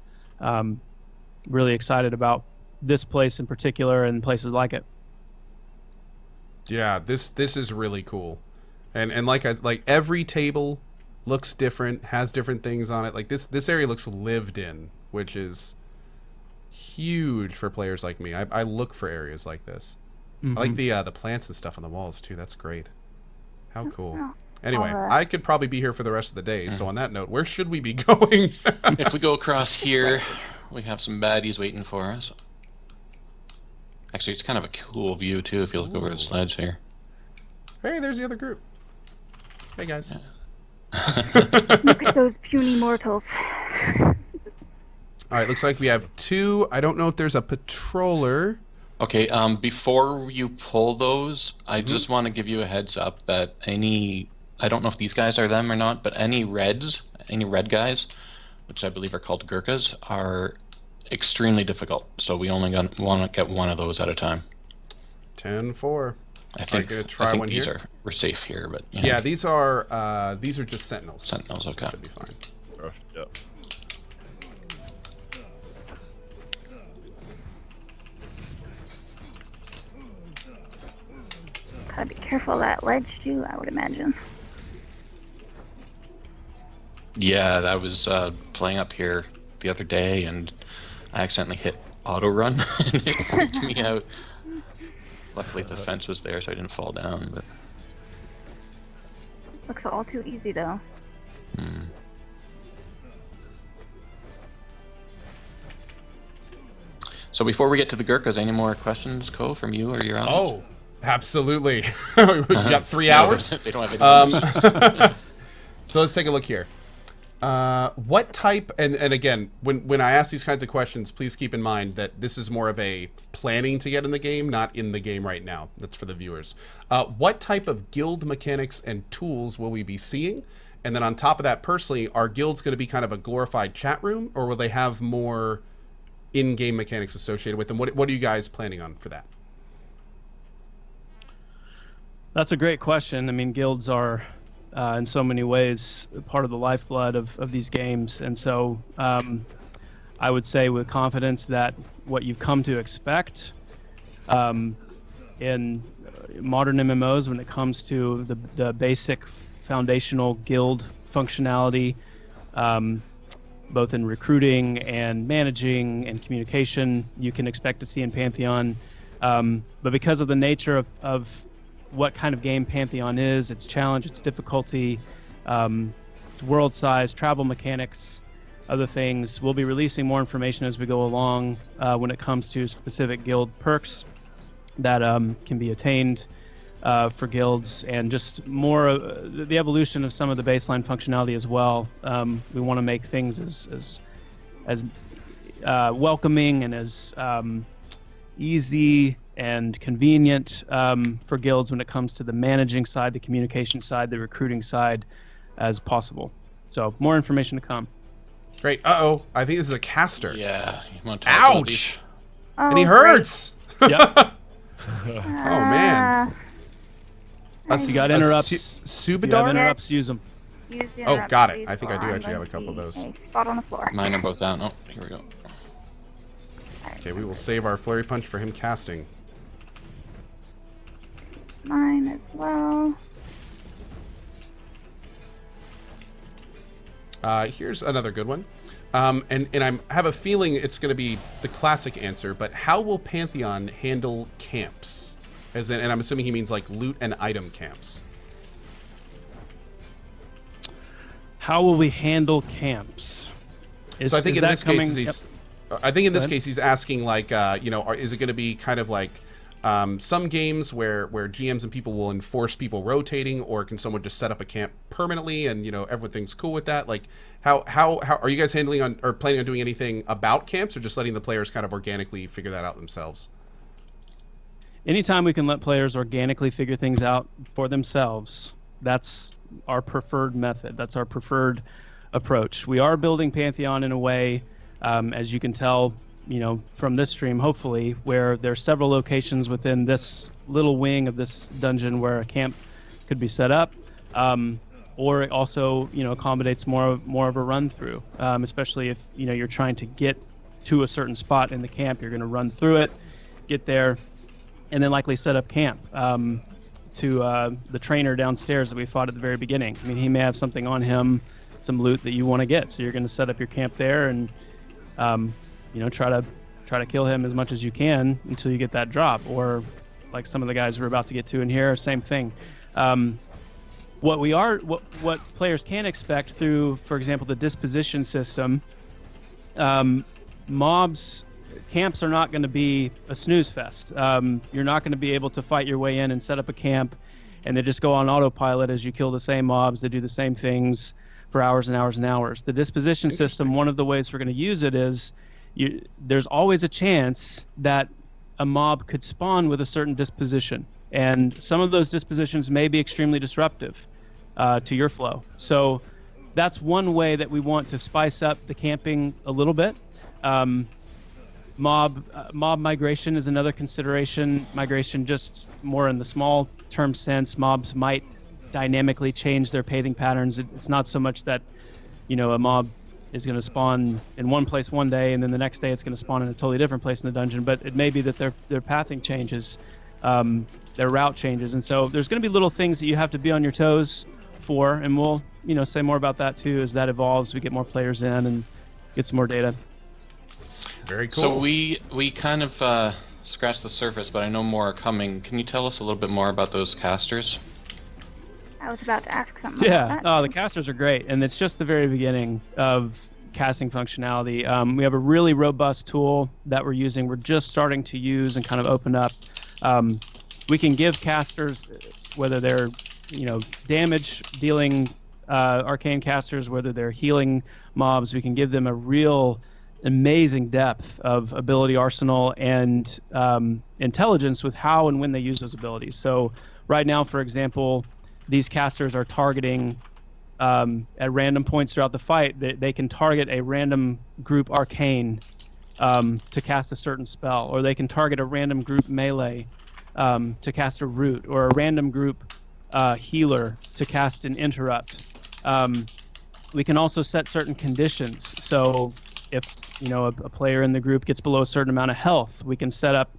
Really excited about this place in particular and places like it. Yeah, this is really cool, and like every table looks different, has different things on it. Like this area looks lived in, which is huge for players like me. I look for areas like this. Mm-hmm. I like the plants and stuff on the walls too. That's great. How cool. Oh, Anyway, all I could probably be here for the rest of the day. So on that note, where should we be going? If we go across here, we have some baddies waiting for us. Actually, it's kind of a cool view too if you look over the sledge here. Hey, there's the other group. Hey guys. Look at those puny mortals. All right, looks like we have 2. I don't know if there's a patroller. Okay, before you pull those, I just want to give you a heads up that I don't know if these guys are them or not, but any red guys, which I believe are called Gurkhas, are extremely difficult. So we only want to get one of those at a time. 10-4. I think one these here? we're safe here, but Yeah, these are just sentinels. Sentinels, So okay. should be fine. Yeah. Gotta be careful of that ledge too, I would imagine. Yeah, I was playing up here the other day and I accidentally hit auto run and it freaked me out. Luckily the fence was there so I didn't fall down, but Looks all too easy though. So before we get to the Gurkhas, any more questions, Cohh, from you or your audience? Oh, absolutely. We've got 3 hours. They don't have any. So let's take a look here. What type, and again, when I ask these kinds of questions, please keep in mind that this is more of a planning to get in the game, not in the game right now. That's for the viewers. What type of guild mechanics and tools will we be seeing? And then on top of that, personally, are guilds going to be kind of a glorified chat room, or will they have more in-game mechanics associated with them? What are you guys planning on for that? That's a great question. I mean, guilds are, in so many ways, part of the lifeblood of these games. And so I would say with confidence that what you've come to expect in modern MMOs when it comes to the basic foundational guild functionality, both in recruiting and managing and communication, you can expect to see in Pantheon. But because of the nature of what kind of game Pantheon is, its challenge, its difficulty, its world size, travel mechanics, other things, we'll be releasing more information as we go along when it comes to specific guild perks that can be attained for guilds, and just more the evolution of some of the baseline functionality as well. We want to make things as welcoming and as easy and convenient for guilds when it comes to the managing side, the communication side, the recruiting side as possible. So more information to come. Great. Uh-oh. I think this is a caster. Yeah. You want to talk about these? Ouch! Oh, And he great. hurts! Yep. Oh, man. You got interrupts. You have Subadar? interrupts, use them. Use the Oh, interrupt got it. keys I think I or do I'm actually have going a couple of to those. be a spot on the floor. Mine are both down. Oh, here we go. Okay, we will save our flurry punch for him casting. Mine as well. Here's another good one. And I have a feeling it's going to be the classic answer, but how will Pantheon handle camps? As in, and I'm assuming he means like loot and item camps. How will we handle camps? So I think in this case, Yep. I think in this case he's asking like, is it going to be kind of like some games where GMs and people will enforce people rotating, or can someone just set up a camp permanently and everything's cool with that? Like how are you guys handling on or planning on doing anything about camps, or just letting the players kind of organically figure that out themselves? Anytime we can let players organically figure things out for themselves, that's our preferred method. That's our preferred approach. We are building Pantheon in a way, as you can tell, from this stream, hopefully, where there's several locations within this little wing of this dungeon where a camp could be set up, or it also, accommodates more of a run through, especially if, you're trying to get to a certain spot in the camp. You're going to run through it, get there, and then likely set up camp to the trainer downstairs that we fought at the very beginning. I mean, he may have something on him, some loot that you want to get, so you're going to set up your camp there and try to kill him as much as you can until you get that drop. Or like some of the guys we're about to get to in here, same thing. What players can expect through, for example, the disposition system, camps are not going to be a snooze fest. You're not going to be able to fight your way in and set up a camp and then just go on autopilot as you kill the same mobs that do the same things for hours and hours and hours. The disposition system, one of the ways we're going to use it is there's always a chance that a mob could spawn with a certain disposition. And some of those dispositions may be extremely disruptive to your flow. So that's one way that we want to spice up the camping a little bit. Mob migration is another consideration. Migration just more in the small term sense. Mobs might dynamically change their paving patterns. It's not so much that, a mob is going to spawn in one place one day and then the next day it's going to spawn in a totally different place in the dungeon, but it may be that their pathing changes, their route changes. And so there's going to be little things that you have to be on your toes for, and we'll, say more about that too as that evolves. We get more players in and get some more data. Very cool. So we kind of scratched the surface, but I know more are coming. Can you tell us a little bit more about those casters? I was about to ask something about that. Oh, the casters are great, and it's just the very beginning of casting functionality. We have a really robust tool that we're using. We're just starting to use and kind of open up. We can give casters, whether they're, damage dealing arcane casters, whether they're healing mobs, we can give them a real amazing depth of ability arsenal and intelligence with how and when they use those abilities. So right now, for example, these casters are targeting at random points throughout the fight. They can target a random group arcane to cast a certain spell, or they can target a random group melee to cast a root, or a random group healer to cast an interrupt. We can also set certain conditions. So if a player in the group gets below a certain amount of health, we can set up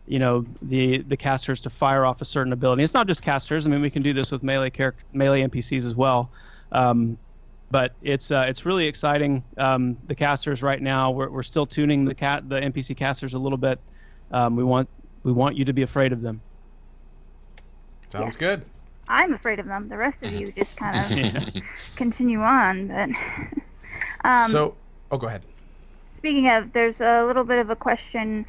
the casters to fire off a certain ability. It's not just casters. I mean, we can do this with melee NPCs as well. But it's really exciting. The casters right now, we're still tuning the NPC casters a little bit. We want you to be afraid of them. Sounds good. I'm afraid of them. The rest of you just kind of continue on. But go ahead. Speaking of, there's a little bit of a question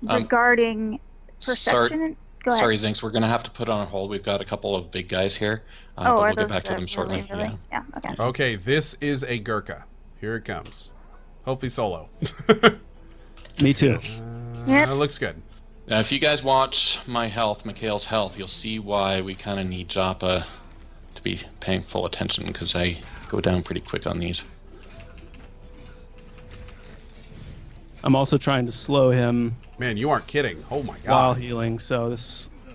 regarding perception. Go ahead. Sorry, Zinx, we're going to have to put on hold. We've got a couple of big guys here, but we'll get back to them shortly. Really? Yeah, okay. Okay, this is a Gurkha. Here it comes. Hopefully solo. Me too. Yep. It looks good. Now, if you guys watch my health, Mikhail's health, you'll see why we kind of need Joppa to be paying full attention, because I go down pretty quick on these. I'm also trying to slow him. Man, you aren't kidding. Oh my god. While healing, so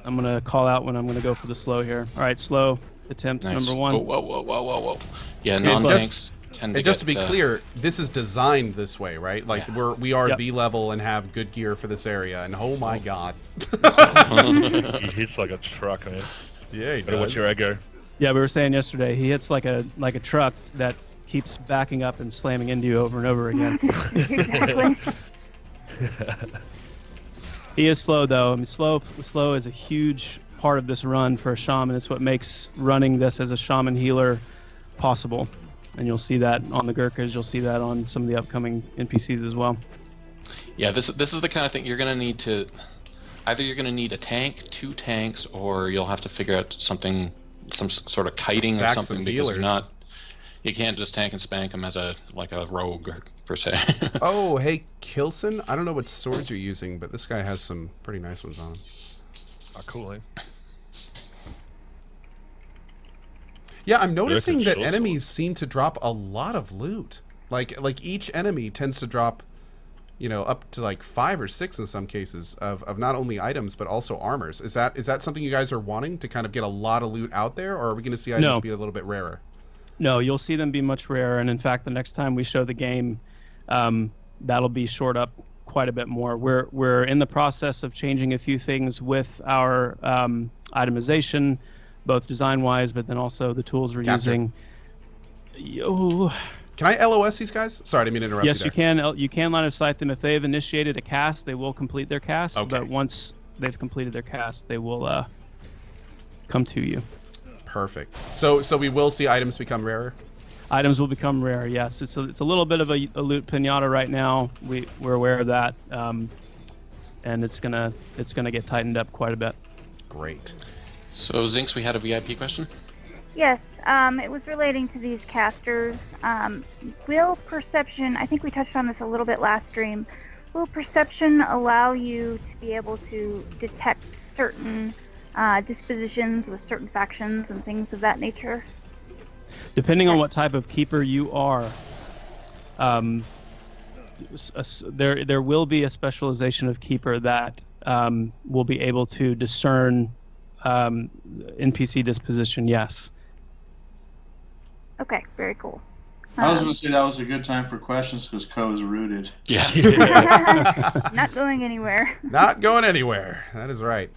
I'm gonna call out when I'm gonna go for the slow here. All right, slow attempt Nice. number one. Whoa. Yeah, And non-tanks tend to And just to get, be clear, this is designed this way, right? Like we are Yep. V level and have good gear for this area. And oh my god. He hits like a truck, man. Yeah, he Better watch does. your aggro. Yeah, we were saying yesterday he hits like a truck that keeps backing up and slamming into you over and over again. Exactly. He is slow though. I mean, slow is a huge part of this run for a shaman. It's what makes running this as a shaman healer possible. And you'll see that on the Gurkhas. You'll see that on some of the upcoming NPCs as well. Yeah, this is the kind of thing you're going to need to either you're going to need a tank, 2 tanks, or you'll have to figure out something, some sort of kiting or Stack some something, because healers. you can't just tank and spank them as a rogue per se. Oh, hey, Kilson. I don't know what swords you're using, but this guy has some pretty nice ones on him. Oh, cool, eh? Yeah, I'm noticing that short enemies seem to drop a lot of loot. Like each enemy tends to drop, you know, up to like 5 or 6 in some cases of not only items but also armors. Is that something you guys are wanting, to kind of get a lot of loot out there, or are we going to see items be a little bit rarer? No, you'll see them be much rarer, and in fact, the next time we show the game, that'll be shored up quite a bit more. We're in the process of changing a few things with our itemization, both design-wise, but then also the tools we're using. Can I LOS these guys? Sorry, I didn't mean to interrupt you. Yes, you can. You can line of sight them. If they've initiated a cast, they will complete their cast. Okay. But once they've completed their cast, they will come to you. Perfect. So we will see items become rarer? Items will become rare, yes. It's a little bit of a loot pinata right now. We're aware of that. And it's gonna get tightened up quite a bit. Great. So, Zinx, we had a VIP question? Yes, it was relating to these casters. Will perception, I think we touched on this a little bit last stream, will perception allow you to be able to detect certain dispositions with certain factions and things of that nature? Depending on what type of keeper you are, there will be a specialization of keeper that will be able to discern NPC disposition, yes. Okay, very cool. I was going to say that was a good time for questions because Cohh is rooted. Yeah. Not going anywhere. Not going anywhere. That is right.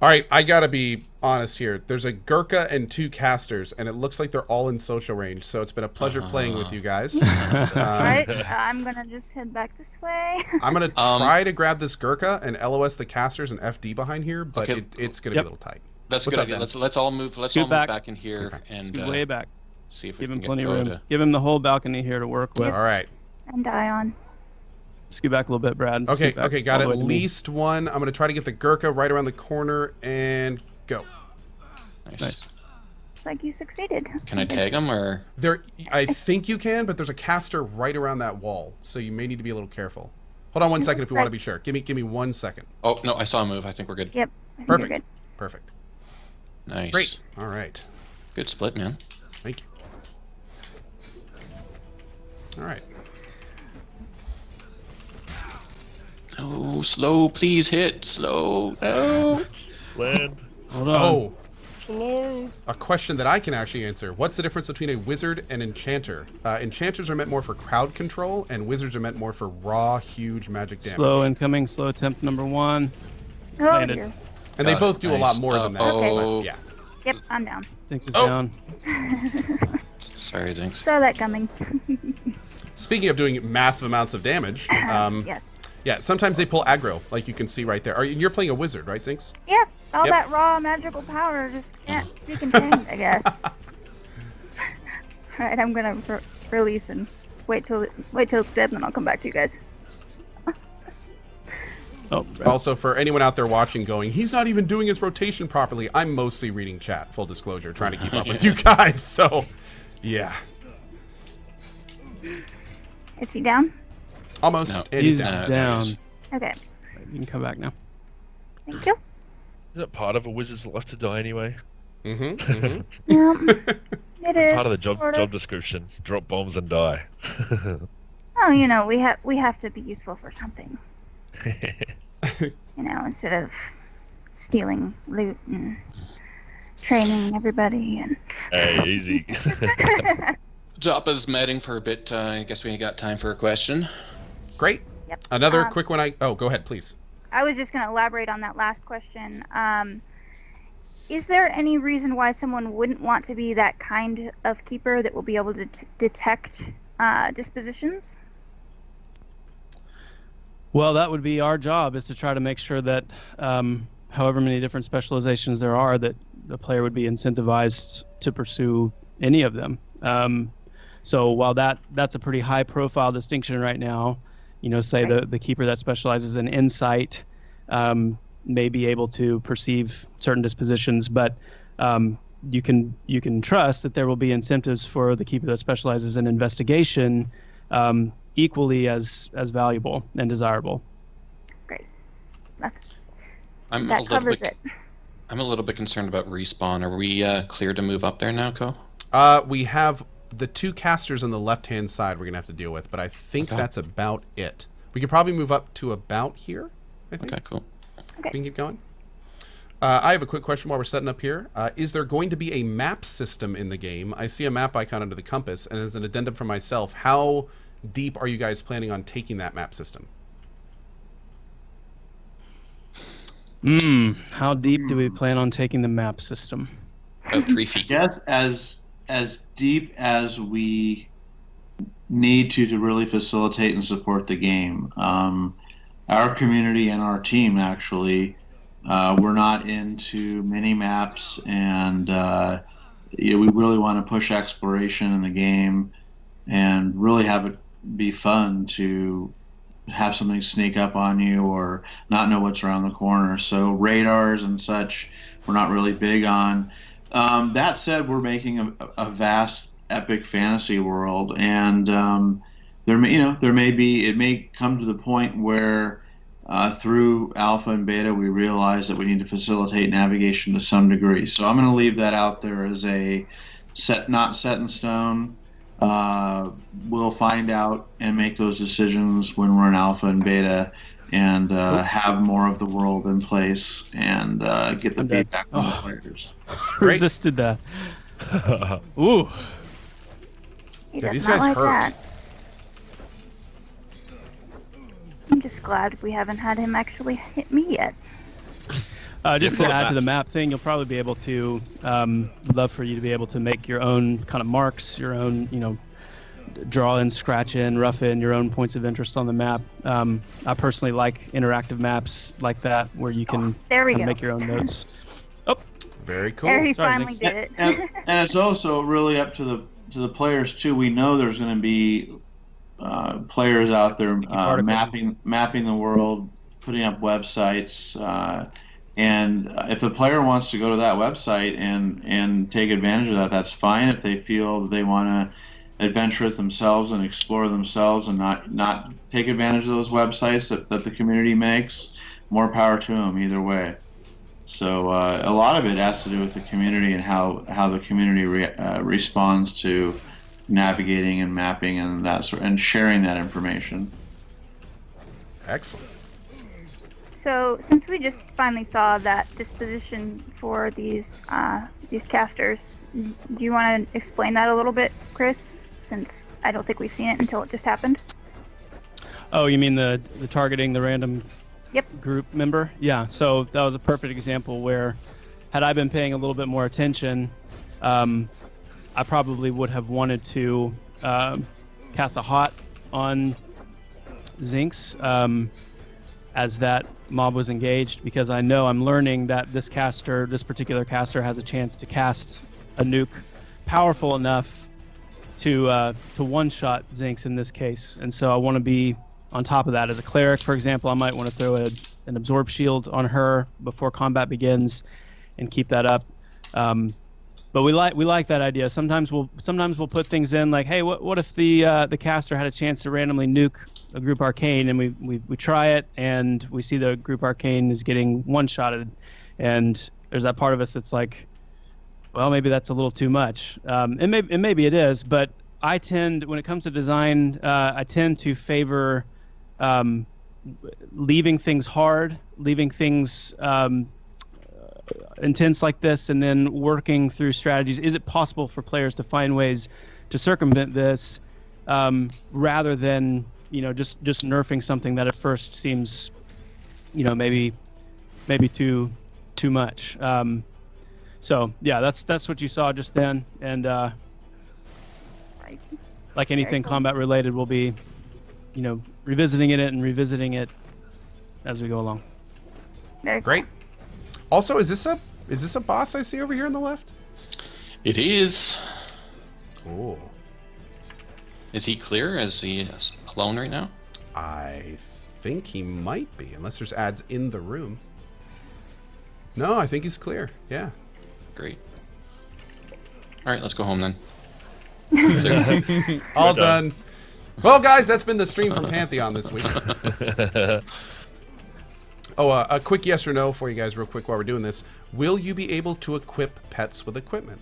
All right, I gotta be honest here. There's a Gurkha and 2 casters, and it looks like they're all in social range. So it's been a pleasure playing with you guys. Right, I'm gonna just head back this way. I'm gonna try to grab this Gurkha and LOS the casters and FD behind here, but Okay. it's gonna be a little tight. That's a What's good up, idea. Ben? Let's all move back in here and Scoot way back. see if we Give can him plenty of get room. Give him the whole balcony here to work with. All right. And Dion. Scoot back a little bit, Brad. Okay, Scoot back okay, got all at the way to me. least one. I'm gonna try to get the Gurkha right around the corner and go. Nice. Nice. Looks like you succeeded. Can I tag him or? There, I think you can, but there's a caster right around that wall, so you may need to be a little careful. Hold on one second if you want to be sure. Give me 1 second. Oh no, I saw him move. I think we're good. Yep. I think you're Perfect. good. Perfect. Nice. Great. All right. Good split, man. Thank you. All right. Oh, slow, please hit. Slow. No. Land. Hold on. Oh, Hello. a question that I can actually answer. What's the difference between a wizard and enchanter? Enchanters are meant more for crowd control, and wizards are meant more for raw, huge magic damage. Slow incoming. Slow attempt number 1. Oh, Landed. dear. And they Got both it. do a Nice. lot more than that. Oh. but yeah. Yep, I'm down. Zinx is Oh. down. Sorry, Zinx. Saw that coming. Speaking of doing massive amounts of damage, Yes. yeah, sometimes they pull aggro, like you can see right there. You're playing a wizard, right, Zinx? Yeah, all Yep. that raw magical power just can't be contained, I guess. Alright, I'm gonna release and wait till it's dead, and then I'll come back to you guys. Oh, Brad. Also, for anyone out there watching going, he's not even doing his rotation properly, I'm mostly reading chat, full disclosure, trying to keep up with you guys, so, yeah. Is he down? Almost, No. and he's He's down. down. Okay, You can come back now. thank you. Isn't it part of a wizard's life to die anyway? Mm-hmm. It is. Part of the job sort job description. Drop bombs and die. Oh, you know, we have to be useful for something. You know, instead of stealing loot and training everybody and. Hey, easy. Joppa's medding for a bit. I guess we ain't got time for a question. Great. Yep. Another quick one. Oh, go ahead, please. I was just going to elaborate on that last question. Is there any reason why someone wouldn't want to be that kind of keeper that will be able to detect dispositions? Well, that would be our job, is to try to make sure that however many different specializations there are, that the player would be incentivized to pursue any of them. So while that's a pretty high profile distinction right now, you know, say the keeper that specializes in insight, may be able to perceive certain dispositions, but you can trust that there will be incentives for the keeper that specializes in investigation, equally as valuable and desirable. Great. That covers it. I'm a little bit concerned about respawn. Are we clear to move up there now, Cohh? We have the 2 casters on the left-hand side we're going to have to deal with, but I think that's about it. We could probably move up to about here, I think. Okay, cool. We can keep going. I have a quick question while we're setting up here. Is there going to be a map system in the game? I see a map icon under the compass, and as an addendum for myself, how deep are you guys planning on taking that map system? How deep do we plan on taking the map system? About 3 feet. Yes, as deep as we need to really facilitate and support the game. Our community and our team, actually, we're not into mini maps, and we really want to push exploration in the game and really have it be fun to have something sneak up on you or not know what's around the corner. So radars and such, we're not really big on. That said, we're making a vast, epic fantasy world, and it may come to the point where through alpha and beta we realize that we need to facilitate navigation to some degree. So I'm going to leave that out there as a not set in stone. We'll find out and make those decisions when we're in alpha and beta, and have more of the world in place and get the feedback from the players. Resisted that. Ooh. Yeah, these guys hurt. That. I'm just glad we haven't had him actually hit me yet. Just to add to the map thing, you'll probably be able to, love for you to be able to make your own kind of marks, your own, draw in, scratch in, rough in, your own points of interest on the map. I personally like interactive maps like that, where you can make your own notes. Oh, very cool. There, he finally did it. and it's also really up to the players too. We know there's going to be players out there mapping the world, putting up websites. And if the player wants to go to that website and take advantage of that, that's fine. If they feel that they want to adventure it themselves and explore themselves and not take advantage of those websites that the community makes, more power to them either way. So a lot of it has to do with the community and how the community responds to navigating and mapping and and sharing that information. Excellent. So, since we just finally saw that disposition for these casters, do you want to explain that a little bit, Chris? Since I don't think we've seen it until it just happened. Oh, you mean the targeting the random group member? Yeah. So that was a perfect example where, had I been paying a little bit more attention, I probably would have wanted to cast a hot on Zinx as that mob was engaged, because I know I'm learning that this particular caster has a chance to cast a nuke powerful enough to one-shot Zinx in this case. And so I want to be on top of that. As a cleric, for example, I might want to throw an absorb shield on her before combat begins and keep that up. But we like that idea. Sometimes we'll put things in like, hey, what if the caster had a chance to randomly nuke a group arcane, and we try it, and we see the group arcane is getting one-shotted, and there's that part of us that's like, well, maybe that's a little too much. And maybe it is, but I tend, when it comes to design, I tend to favor leaving things hard, leaving things intense like this, and then working through strategies. Is it possible for players to find ways to circumvent this, rather than just nerfing something that at first seems maybe too much. So yeah, that's what you saw just then, and like anything combat related, we'll be revisiting it as we go along. Very great. Also, is this a boss I see over here on the left? It is. Cool. Is he clear? Is he alone right now? I think he might be, unless there's ads in the room. No, I think he's clear. Yeah. Great. All right, let's go home then. All done. Well, guys, that's been the stream from Pantheon this week. Oh, a quick yes or no for you guys real quick while we're doing this. Will you be able to equip pets with equipment?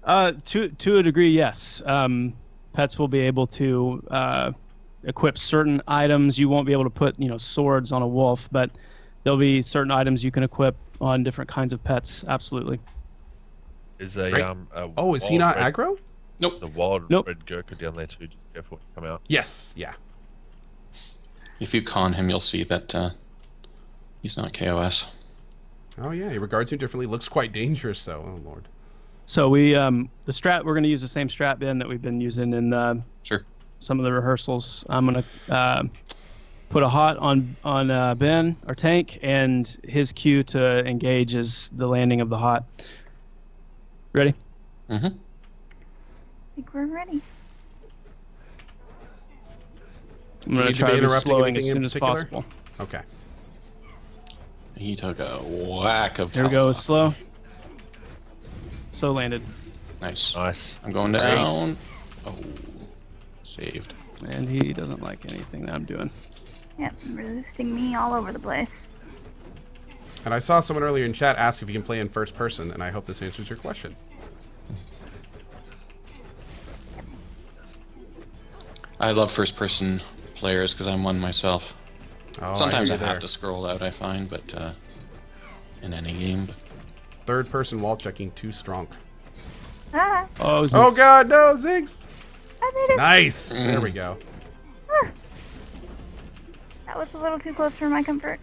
To a degree, yes. Pets will be able to equip certain items. You won't be able to put, swords on a wolf, but there'll be certain items you can equip on different kinds of pets. Absolutely. Is Oh, is he not aggro? Nope. There's a wild Nope. red Gurkha down there too. Just careful when you come out. Yes. Yeah. If you con him, you'll see that he's not KOS. Oh yeah, he regards you differently. Looks quite dangerous, though. Oh lord. So we the strat we're going to use the same strat bin that we've been using in Sure. some of the rehearsals. I'm going to put a hot on Ben, our tank, and his cue to engage is the landing of the hot. Ready? Mm-hmm. I think we're ready. I'm going to need to try be to be interrupting slowing anything as soon in as particular? possible. Okay. He took a whack of Here we go. It's slow. So landed. Nice. Nice. I'm going down. Oh, saved. And he doesn't like anything that I'm doing. Yep, resisting me all over the place. And I saw someone earlier in chat ask if you can play in first person, and I hope this answers your question. I love first-person players because I'm one myself. Oh, Sometimes I hear you have there. to scroll out, I find, but in any game. But Third person wall checking too strong. Ah, Oh, Oh god, no, Ziggs! I made it. Nice! There we go. That was a little too close for my comfort.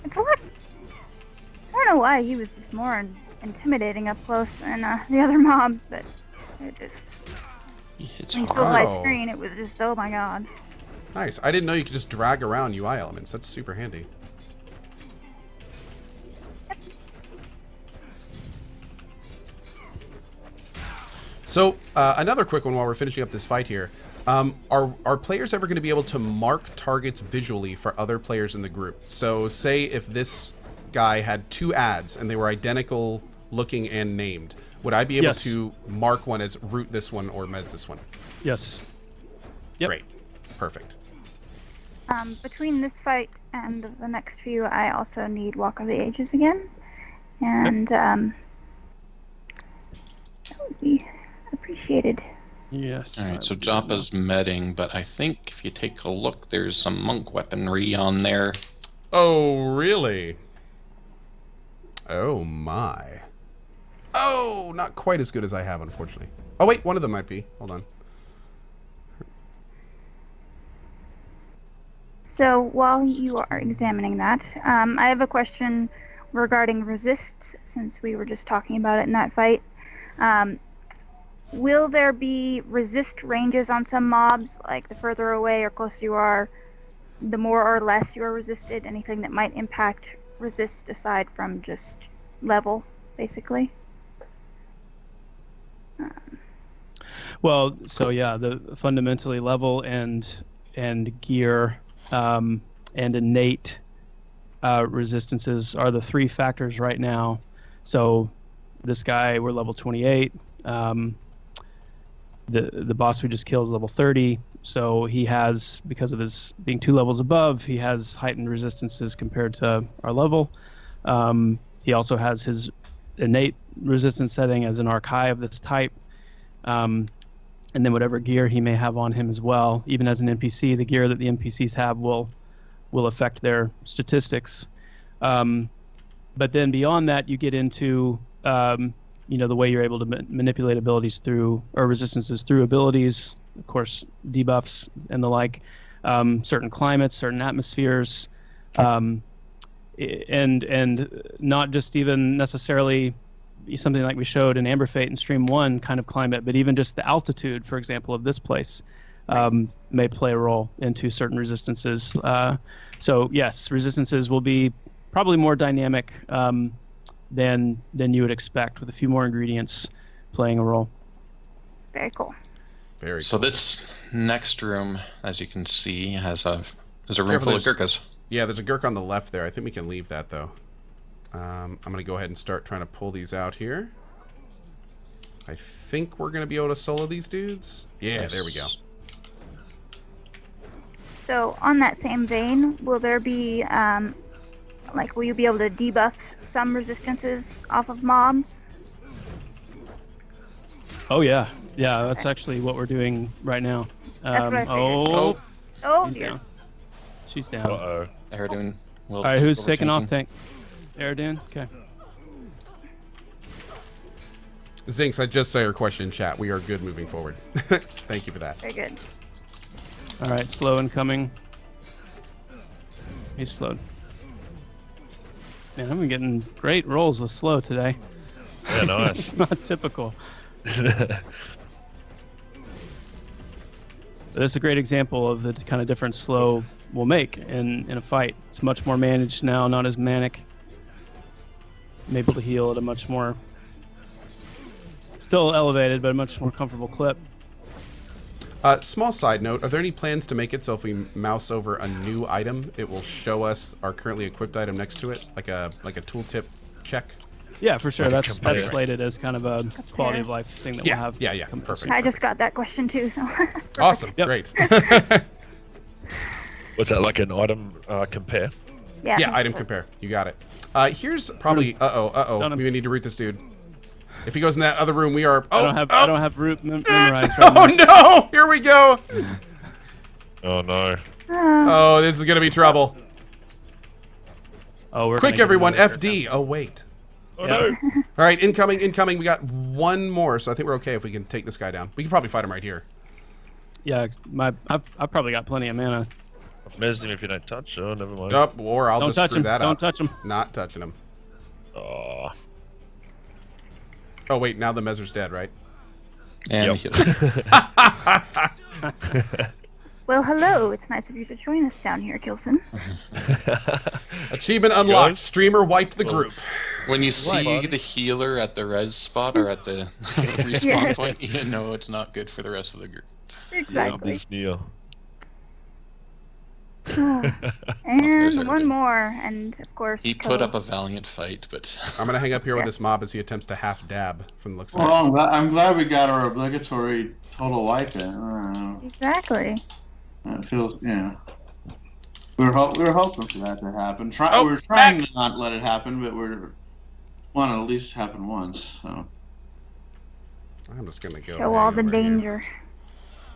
It's a lot. I don't know why he was just more intimidating up close than the other mobs, but it just it's when he hard. filled Oh. my screen, it was just oh my god. Nice. I didn't know you could just drag around UI elements. That's super handy. So, another quick one while we're finishing up this fight here. Are players ever going to be able to mark targets visually for other players in the group? So, say if this guy had two ads and they were identical looking and named, would I be able Yes. to mark one as root this one or mez this one? Yes. Yep. Great. Perfect. Between this fight and the next few, I also need Walk of the Ages again, and that would be appreciated. Yes. All right, so Joppa's medding, but I think if you take a look, there's some monk weaponry on there. Oh, really? Oh, my. Oh, not quite as good as I have, unfortunately. Oh, wait, one of them might be. Hold on. So while you are examining that, I have a question regarding resists, since we were just talking about it in that fight. Will there be resist ranges on some mobs, like the further away or closer you are, the more or less you are resisted? Anything that might impact resist aside from just level, basically? Well, so yeah, the fundamentally level and gear and innate resistances are the three factors right now. So this guy, we're level 28. The boss we just killed is level 30. So he has, because of his being 2 levels above, he has heightened resistances compared to our level. He also has his innate resistance setting as an archive of this type. And then whatever gear he may have on him as well, even as an NPC, the gear that the NPCs have will affect their statistics. But then beyond that, you get into the way you're able to manipulate abilities through, or resistances through abilities, of course, debuffs and the like, certain climates, certain atmospheres, and not just even necessarily something like we showed in Amber Fate in Stream 1 kind of climate, but even just the altitude, for example, of this place may play a role into certain resistances. So yes, resistances will be probably more dynamic than you would expect, with a few more ingredients playing a role. Very cool. Very So cool. this next room, as you can see, has a room Careful, full of there's- Gurkhas. Yeah, there's a Gurk on the left there. I think we can leave that, though. I'm going to go ahead and start trying to pull these out here. I think we're going to be able to solo these dudes. Yeah, Nice. there we go. So on that same vein, will there be, will you be able to debuff some resistances off of mobs? Oh yeah, yeah. That's actually what we're doing right now. That's what I figured. Oh, Oh, she's dear. down. She's down. Uh-oh. Aaron, All right, who's taking off tank? Aradin? Okay. Zinx, I just saw your question in chat. We are good moving forward. Thank you for that. Very good. All right, slow incoming. He's slowed. Man, I've been getting great rolls with slow today. Yeah, nice. It's not typical. That's a great example of the kind of difference slow will make in a fight. It's much more managed now, not as manic. I'm able to heal at a much more, still elevated, but a much more comfortable clip. Small side note, are there any plans to make it so if we mouse over a new item, it will show us our currently equipped item next to it? Like a tooltip check? Yeah, for sure. Like a That's compare. slated as kind of a quality of life thing that Yeah, we'll have. yeah, come perfect. I just got that question too, so. Perfect. Awesome, Yep. great. What's that, like an item compare? Yeah. Yeah, item compare. You got it. Here's probably... Found him. We need to root this dude. If he goes in that other room, we are... Oh, I don't have root memorized right oh now. no! Here we go! Oh no. Oh, this is gonna be trouble. Oh, we're Quick, gonna get everyone, another FD. Oh, wait. Oh Yeah. no. All right, incoming. We got one more, so I think we're okay if we can take this guy down. We can probably fight him right here. Yeah, I've probably got plenty of mana. I've messed him if you don't touch. Oh, never mind. Up, or I'll Don't just touch screw him. that Don't up. touch him. Not touching him. Oh. Oh, wait, now the Mezzer's dead, right? And Yep. Well, hello. It's nice of you to join us down here, Kilson. Achievement unlocked. Going? Streamer wiped the group. when you see Right. the healer at the res spot or at the respawn Yes. point, you know it's not good for the rest of the group. Exactly. He's near. There's And our one dude. more, and of course. He put Cohh. up a valiant fight, but I'm gonna hang up here with Yes. this mob as he attempts to half dab from the looks of Well, it. I'm glad we got our obligatory total wipe in. Exactly. It feels, yeah. We were hoping for that to happen. Oh, we were trying back. to not let it happen, but we want to at least happen once. So, I'm just gonna go. Show hang all the over here. danger.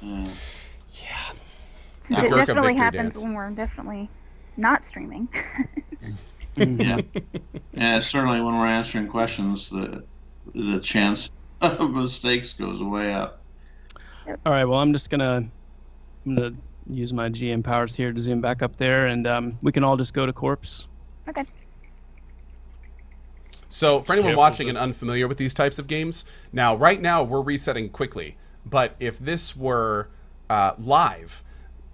yeah. Since The it Gurkha definitely victory happens dance. when we're definitely not streaming. Yeah. And certainly when we're answering questions, the chance of mistakes goes way up. All right. Well, I'm gonna use my GM powers here to zoom back up there, and we can all just go to corpse. Okay. So, for anyone Careful, watching and but- unfamiliar with these types of games, right now we're resetting quickly. But if this were live,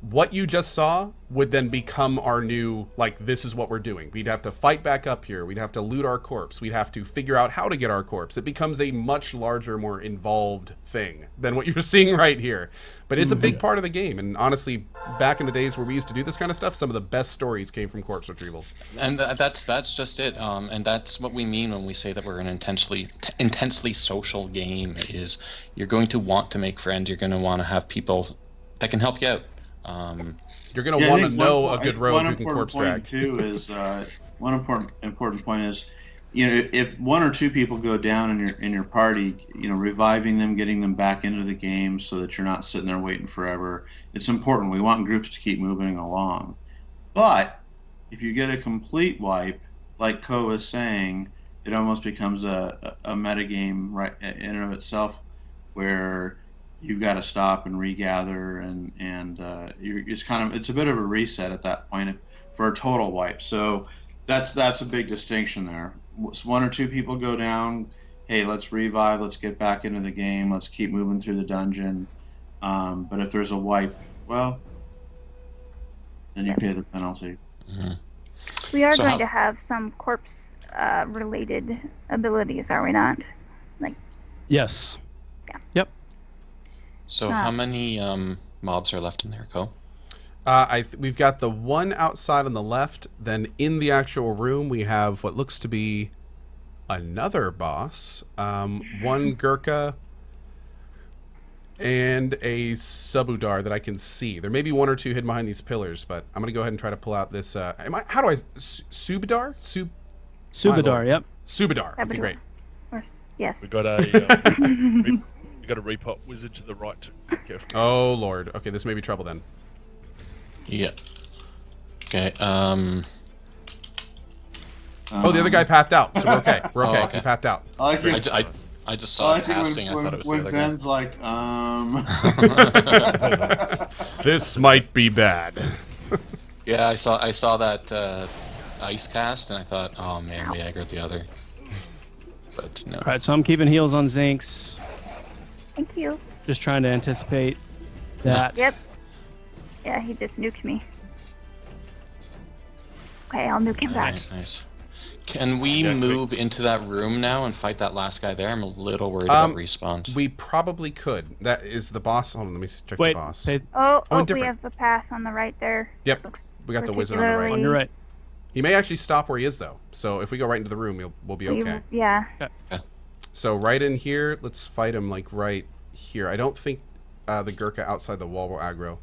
what you just saw would then become our new, this is what we're doing. We'd have to fight back up here. We'd have to loot our corpse. We'd have to figure out how to get our corpse. It becomes a much larger, more involved thing than what you're seeing right here. But it's a big part of the game. And honestly, back in the days where we used to do this kind of stuff, some of the best stories came from corpse retrievals. and that's just it. And that's what we mean when we say that we're an intensely social game. Is you're going to want to make friends. You're going to want to have people that can help you out. You're going to Yeah, I want to think know one a good point- rogue one who can important corpse point, drag. Too is one important point is, if one or two people go down in your party, reviving them, getting them back into the game so that you're not sitting there waiting forever. It's important. We want groups to keep moving along. But if you get a complete wipe, like Cohh was saying, it almost becomes a metagame right in and of itself, where you've got to stop and regather, and it's a bit of a reset at that point for a total wipe. So that's a big distinction there. One or two people go down, hey, let's revive, let's get back into the game, let's keep moving through the dungeon. But if there's a wipe, well, then you pay the penalty. We are So going how- to have some corpse related abilities, are we not? Yes. So Ah. how many mobs are left in there, Cohh? We've got the one outside on the left. Then in the actual room, we have what looks to be another boss. One Gurkha and a Subudar that I can see. There may be one or two hidden behind these pillars, but I'm going to go ahead and try to pull out this. How do I... Subudar? Subudar, yep. Subudar. Okay, great. Yes. We got a we got a repop wizard to the right. Be careful. Oh, Lord. Okay, this may be trouble then. Yeah. Okay. Oh, the other guy pathed out, so we're okay. We're okay. Okay. He pathed out. I like it. I just saw it it passing. I thought it was the other guy. Ben's like, This might be bad. Yeah, I saw that ice cast, and I thought, oh man, we aggroed the other. But no. All right, so I'm keeping heals on Zinks. Thank you. Just trying to anticipate that. Yep. Yeah, he just nuked me. Okay, I'll nuke him back. Nice. Can we move into that room now and fight that last guy there? I'm a little worried about respawns. We probably could. That is the boss. Hold on, let me check the boss. Oh, we different. have the path on the right there. Yep, we got the wizard on the right. On your right. He may actually stop where he is, though. So if we go right into the room, we'll be okay. Yeah. So right in here, let's fight him, like, right here. I don't think the Gurkha outside the wall will aggro.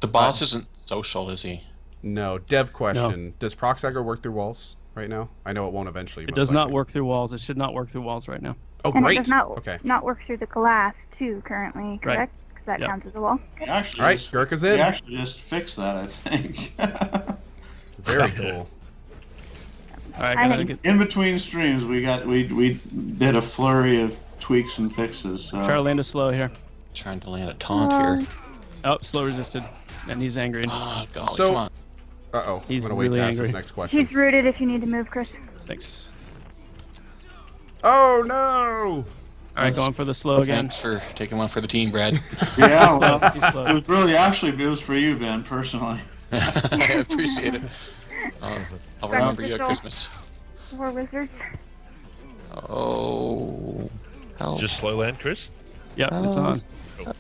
The boss isn't social, is he? No. Dev question. No. Does prox aggro work through walls right now? I know it won't eventually. It does not work through walls. It should not work through walls right now. Oh, and great. It does not work through the glass, too, currently, correct? Because that counts as a wall. Actually, all right, Gurkha's in. We actually just fixed that, I think. Very cool. All right, in between streams, we did a flurry of tweaks and fixes. So. Try to land a slow here. Trying to land a taunt here. Oh, slow resisted, and he's angry. Oh, God, so, come on. He's I'm gonna really wait past angry. this next question. He's rooted if you need to move, Chris. Thanks. Oh no! All right, going for the slow again. Thanks for taking one for the team, Brad. Yeah, well, He's slow. it was really it was for you, Ben, personally. I appreciate it. I'll remember you at Christmas. War wizards. Oh. Help. Just slow land, Chris. Yep, it's on. Cool.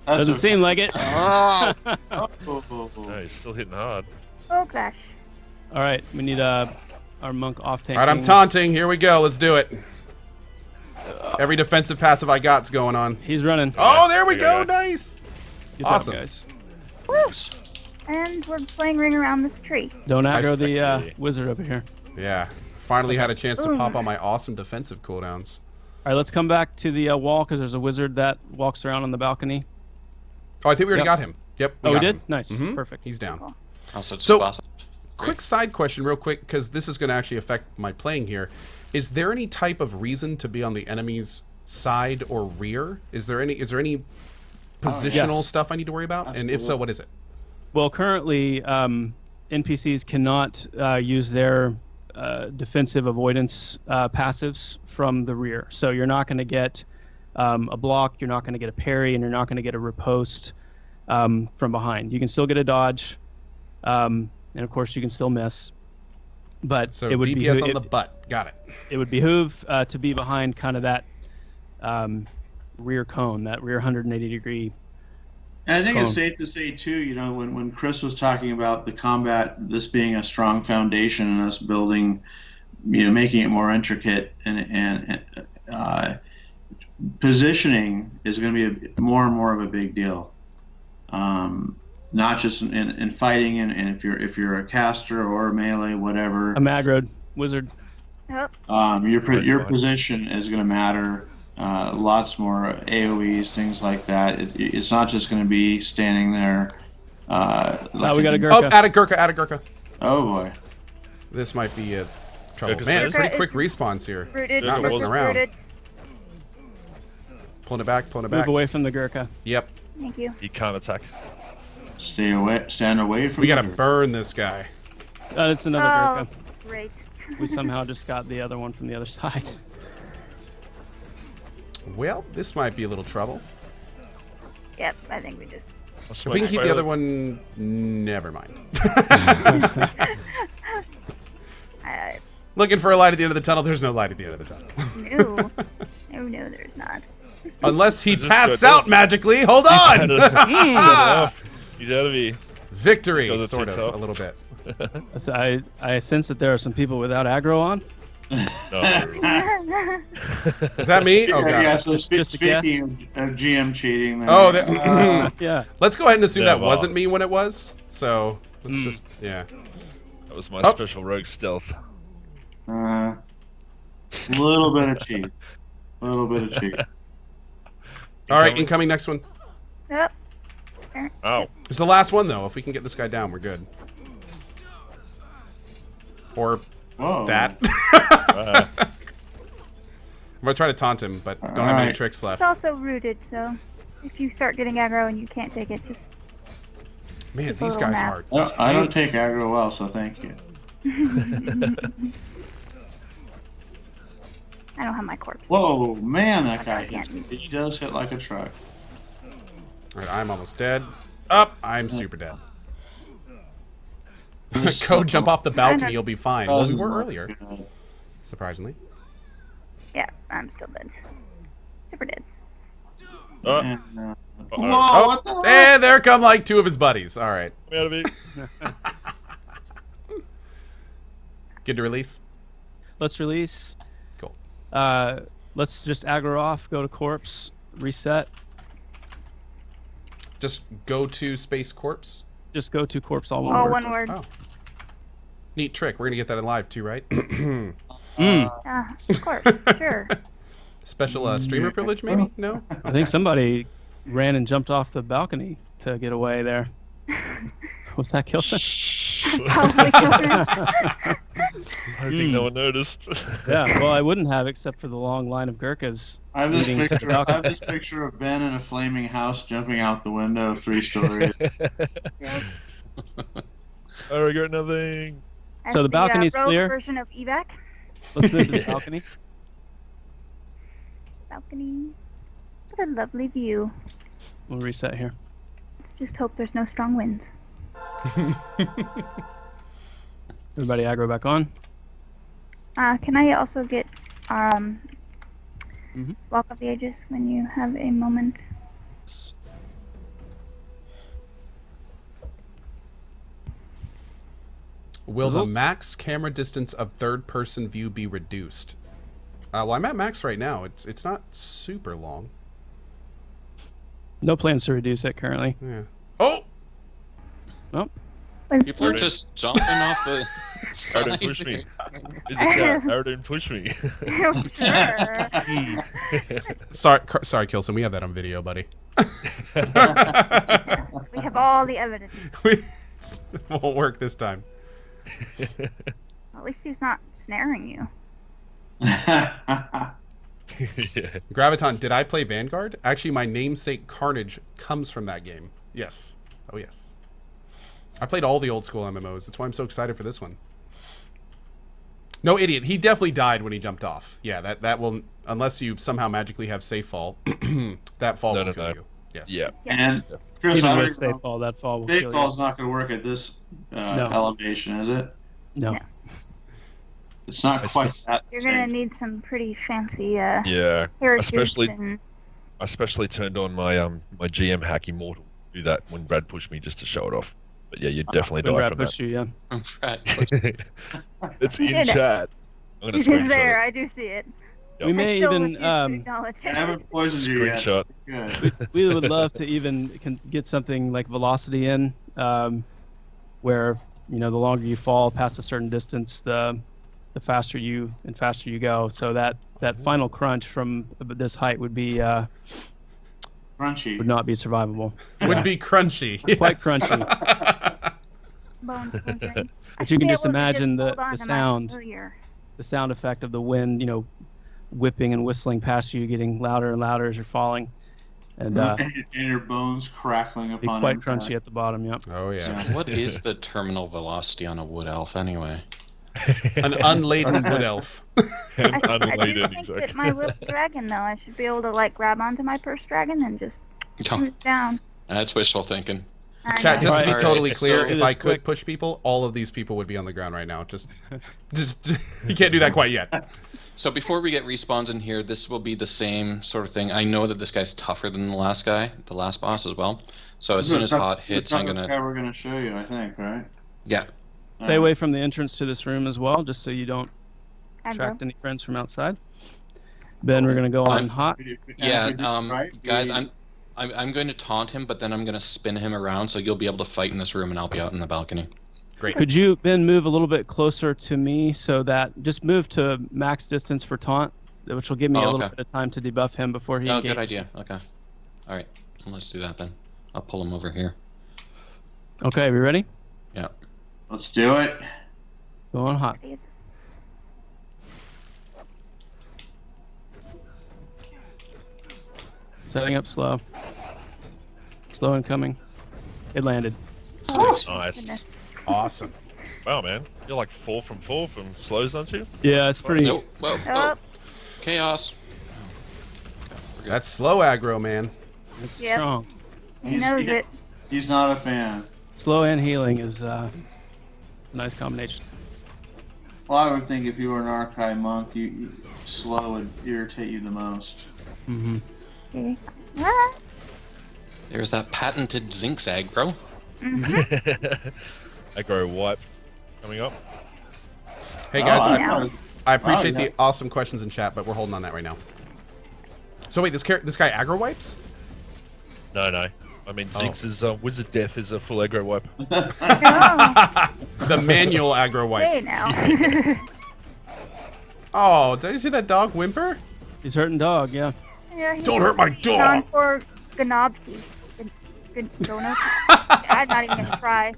Doesn't seem like it. Oh. No, he's still hitting hard. Oh gosh. All right, we need our monk off tank. All right, I'm taunting. Here we go. Let's do it. Every defensive passive I got's going on. He's running. Oh, there we go. Nice. Good awesome, job, guys. Woo. And we're playing ring around this tree. Don't aggro the wizard over here. Yeah. Finally had a chance to pop on my awesome defensive cooldowns. All right, let's come back to the wall because there's a wizard that walks around on the balcony. Oh, I think we already got him. Yep. We did? Him. Nice. Perfect. He's down. Cool. So, quick side question real quick, because this is going to actually affect my playing here. Is there any type of reason to be on the enemy's side or rear? Is there any positional stuff I need to worry about? And if so, what is it? Well, currently, NPCs cannot use their defensive avoidance passives from the rear. So you're not going to get a block, you're not going to get a parry, and you're not going to get a riposte from behind. You can still get a dodge, and of course you can still miss. But so it would DPS on the butt. Got it. It would behoove to be behind kind of that rear cone, that rear 180-degree. And I think it's safe to say too, you know, when Chris was talking about the combat, this being a strong foundation and us building, you know, making it more intricate and positioning is going to be more and more of a big deal. Not just in fighting and if you're a caster or a melee, whatever. A maggroed wizard. Yep. Your position is going to matter. Lots more AoEs, things like that. It's not just going to be standing there. Now we got a Gurkha. Oh, add a Gurkha. Oh boy. This might be trouble. Gurkha's Man, dead. pretty quick respawns here. Rooted. Not messing around. Rooted. Pulling it back. Move away from the Gurkha. Yep. Thank you. He can't attack. Stand away from. We gotta burn this guy. It's another Gurkha. Great. We somehow just got the other one from the other side. Well, this might be a little trouble. Yep, I think we just. If we can keep the other one, never mind. Looking for a light at the end of the tunnel. There's no light at the end of the tunnel. No, there's not. Unless he pats out magically. Hold on. He's out of here. Victory, Because sort it's of, tough. a little bit. I sense that there are some people without aggro on. No. Is that me? Oh, Yeah, God. so Just a guess. speaking of GM cheating, there, Oh, Yeah. let's go ahead and assume that Never. wasn't me when it was. So, let's just, yeah. That was my Oh. special rogue stealth. little bit of cheat. A little bit of cheat. All right, incoming next one. Yep. Oh. It's the last one, though. If we can get this guy down, we're good. Or Whoa. that. Uh, I'm going to try to taunt him, but don't have any Alright. tricks left. It's also rooted, so if you start getting aggro and you can't take it, just Man, Just a these little guys nap. are I don't take tanks. aggro well, so thank you. I don't have my corpse. Whoa, man, that guy Yeah. he does hit like a truck. All right, I'm almost dead. Up, I'm super dead. Go jump off the balcony, you'll be fine. Well, we were earlier, surprisingly. Yeah, I'm still dead. Super dead. oh, And, uh-oh. whoa, what the Oh, heck? and there come like two of his buddies. All right, I'm out of here. good to release. Let's release. Cool. Let's just aggro off. Go to corpse. Reset. Just go to Space Corpse. Just go to corpse. All one All word. one word. Oh. Neat trick. We're gonna get that in live too, right? Mm. Of course, sure. Special streamer privilege, maybe? No. I think somebody ran and jumped off the balcony to get away there. Was that Kilson? Probably children. Hoping no one noticed. Yeah, well, I wouldn't have except for the long line of Gurkhas. I have this leading to the picture. I have balcony. this picture of Ben in a flaming house jumping out the window 3 stories. I regret nothing. That's So the balcony's rogue clear? version of evac. Let's move to the balcony. Balcony. What a lovely view. We'll reset here. Let's just hope there's no strong winds. Everybody aggro back on. Can I also get Mhm. Walk of the Ages when you have a moment? Will the Results? max camera distance of third-person view be reduced? Well, I'm at max right now. It's not super long. No plans to reduce it currently. Yeah. Oh, Was People are just jumping off the Arrow didn't side push me. there. In the chat, Arrow didn't push me. Sure. sorry, Kilson. We have that on video, buddy. We have all the evidence. It won't work this time. At least he's not snaring you. Yeah. Graviton, did I play Vanguard? Actually, my namesake Carnage comes from that game. Yes. Oh, yes. I played all the old school MMOs. That's why I'm so excited for this one. No, idiot. He definitely died when he jumped off. Yeah, that will... Unless you somehow magically have safe fall, that fall will kill you. Yes. Yeah. And Chris, Even I with don't safe know. fall, that fall will Safe kill fall's you. not going to work at this No. elevation, is it? No. Yeah. It's not It's quite just- that. You're gonna safe. need some pretty fancy Yeah. parachutes Especially- and I especially turned on my my GM hack immortal. Do that when Brad pushed me just to show it off. But yeah, you'd definitely When die Brad from pushed you, yeah. Right. that. It's You in did it. chat. I'm gonna it is screenshot there. it. I do see it. Yep. We I may still even refuse to acknowledge I it. haven't poisoned you yet. Screenshot. Good. We would love to even get something like velocity in, where the longer you fall past a certain distance, the faster you go. So that final crunch from this height would Crunchy. not be survivable. Would be crunchy. Quite Yes. crunchy. Bones splintering. I If should you can be just able to imagine hold the on to my sound. familiar. The sound effect of the wind, whipping and whistling past you, getting louder and louder as you're falling, and And your bones crackling be upon quite impact. crunchy at the bottom. Yep. Oh, yeah. What is the terminal velocity on a wood elf anyway? An unladen wood elf. I do Unrelated, think exactly. that my little dragon, though, I should be able to grab onto my purse dragon and just Oh, cruise down. that's wishful thinking. Chat, just to be Alright, totally so clear, it if is I could quick. push people, all of these people would be on the ground right now. Just you can't do that quite yet. So before we get respawns in here, this will be the same sort of thing. I know that this guy's tougher than the last guy, the last boss as well. So as soon as hot hits, I'm This gonna. guy we're gonna show you, I think, right? Yeah. Stay away from the entrance to this room as well, just so you don't Aggro. attract any friends from outside. Ben, we're gonna go on hot. Yeah. Right? Guys, I'm going to taunt him, but then I'm going to spin him around, so you'll be able to fight in this room, and I'll be out in the balcony. Great. Could you, Ben, move a little bit closer to me so that just move to max distance for taunt, which will give me a little okay. bit of time to debuff him before he Oh, engages. good idea. Okay. All right. Let's do that then. I'll pull him over here. Okay, we ready? Yeah. Let's do it. Go on hot. Please. Setting up slow. Slow incoming. It landed. Nice. Goodness. Awesome. Wow, man. You're like 4 from 4 from slows, aren't you? Yeah, it's pretty. Nope. Whoa. Oh, Chaos. That's slow aggro, man. It's Yep. strong. he knows it. He's not a fan. Slow and healing is a nice combination. Well, I would think if you were an archive monk, slow would irritate you the most. Mm-hmm. Okay. Ah. There's that patented Zinx aggro. Aggro wipe coming up. Hey guys, Oh, I- I appreciate yeah. the awesome questions in chat, but we're holding on that right now. So wait, this guy aggro wipes? No. I mean, Zinx's Wizard Death is a full aggro wipe. Oh, The manual aggro wipe. hey now. Oh, did you see that dog whimper? He's hurting dog, yeah. Yeah, he- Don't hurt my he's on dog! for Gnobki. Donut. I'm not even gonna try.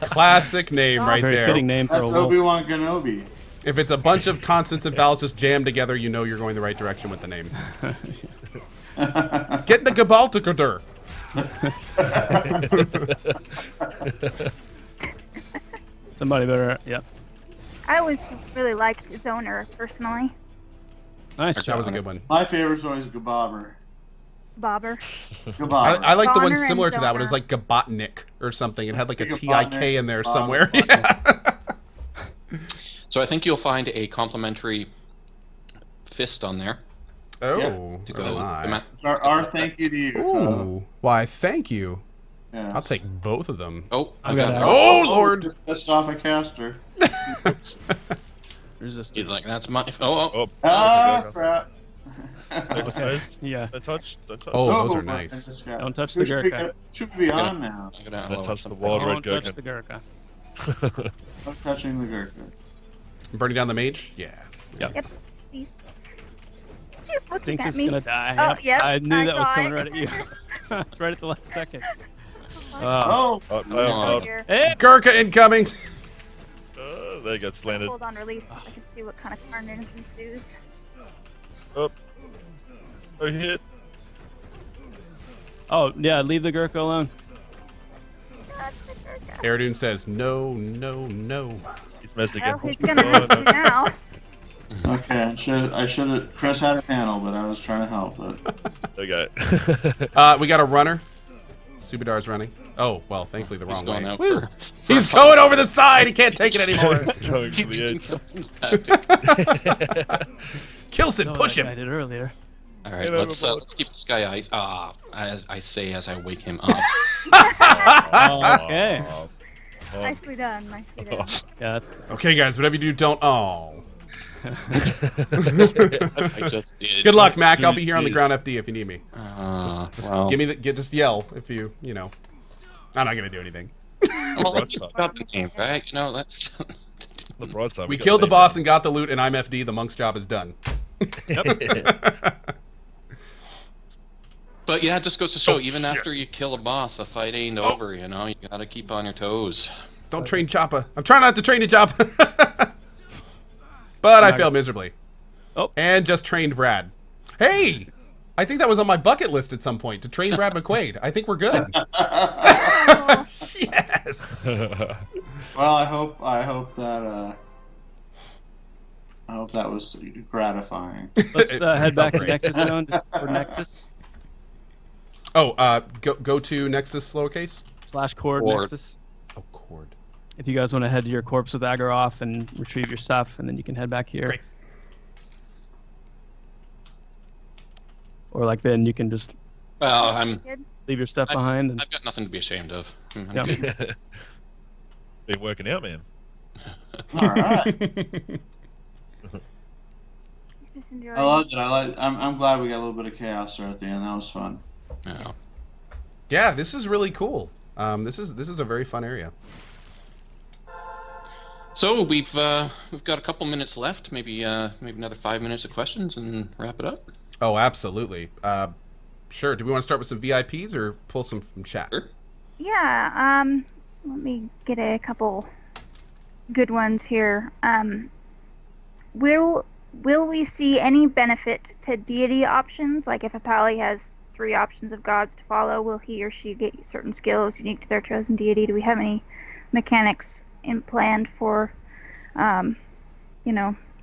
Classic name right Very there. fitting name for That's a wolf. Obi-Wan Kenobi. If it's a bunch of consonants and vowels just jammed together, you know you're going the right direction with the name. Get the Gabaltikadur. Somebody better, yeah. I always really liked Zoner personally. Nice That job. was a good one. My favorite's always Gabobber. Bobber. Gabobber. I like the one Goner and similar to that one. It was Zoner. like Gabotnik or something. It had like a Gabotnik, TIK in there Gabotnik. somewhere. Yeah. So I think you'll find a complimentary fist on there. Oh, To oh go my. Our thank you to you. Ooh, why, thank you. Yeah. I'll take both of them. Oh, I've I got got that. Oh, Lord. Just pissed off a caster. Resist. He's like, that's my. Oh. Oh, Ah, crap. Okay. Yeah. Don't touch. Don't touch. Oh, those are nice. Don't touch the Gurkha. Should be on now. I'm gonna Don't lower touch the something. wild red Don't touch Gurkha. the Gurkha. No touching the Gurkha. Burning down the mage? Yeah. Yep. He's looking Thinks at it's me. gonna die. Oh, yep, I knew I that was saw coming it. right at you. Right at the last second. Oh, Oh, Oh. Here. Hey! Gurkha incoming! there you go. It's landed. Hold on, release. I can see what kind of carnage ensues. Oh, hit. Oh, yeah, leave the Gurkha alone. That's the Gurkha. Aradune says, no, no, no. He's messed again. Well, he's gonna have to now. okay. I should have. Chris had a panel, but I was trying to help. But There you go. We got a runner. Subadar's running. Oh, well, thankfully the He's wrong going way. out Woo. for He's going over the side! He can't take it anymore! Going to He's the using edge. Kilson's tactic. Kilson, No, push like I him! did earlier. All right, Hey, let's keep this guy as I say as I wake him up. Okay. Nicely done. Nicely done. Yeah, that's Okay, guys, whatever you do, don't. Oh. I just did. Good luck, Mac. I'll be here on the ground FD if you need me. Just well, give me just yell if you know. I'm not gonna do anything. well, you got the name, right? You know, that's. The broadside. We got killed the taken. boss and got the loot, and I'm FD. The monk's job is done. But yeah, it just goes to show, Oh, even shit. after you kill a boss, the fight ain't over. You know, you gotta keep on your toes. Don't train Choppa. I'm trying not to train you, Choppa. But I failed miserably. Oh. And just trained Brad. Hey! I think that was on my bucket list at some point, to train Brad McQuaid. I think we're good. Yes! well, I hope that was gratifying. Let's head back to Great. Nexus Zone just for Nexus. Oh, go to Nexus lowercase. /cord Cord. Nexus. Oh, cord. If you guys want to head to your corpse with Agaroth and retrieve your stuff, and then you can head back here. Great. Or like Ben, you can just Well, I'm. leave your stuff behind. And I've got nothing to be ashamed of. I'm Yeah. good. Been working out, man. All right. Just enjoy. I loved it. I'm glad we got a little bit of chaos there at the end. That was fun. Yeah. Yeah, this is really cool. This is a very fun area. So we've got a couple minutes left. Maybe another 5 minutes of questions and wrap it up. Oh, absolutely. Sure. Do we want to start with some VIPs or pull some from chat? Sure. Yeah. Let me get a couple good ones here. Will we see any benefit to deity options? Like if a pally has 3 options of gods to follow, will he or she get certain skills unique to their chosen deity? Do we have any mechanics planned for,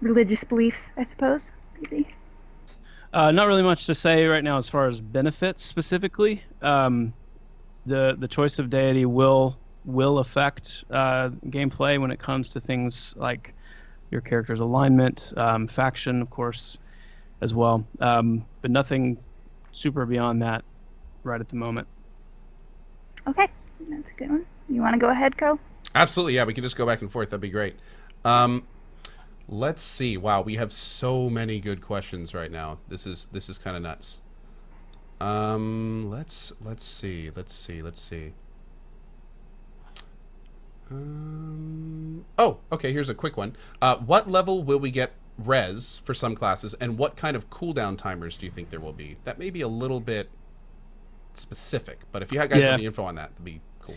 religious beliefs, I suppose? Maybe. not really much to say right now as far as benefits specifically. The choice of deity will affect gameplay when it comes to things like your character's alignment, faction, of course, as well. But nothing super beyond that right at the moment. Okay, that's a good one. You want to go ahead, Cohh? Absolutely. Yeah, we can just go back and forth. That'd be great. Let's see. Wow, we have so many good questions right now. This is kind of nuts. Let's see. Oh, okay. Here's a quick one. What level will we get res for some classes, and what kind of cooldown timers do you think there will be? That may be a little bit specific, but if you guys have any info on that, that'd be cool.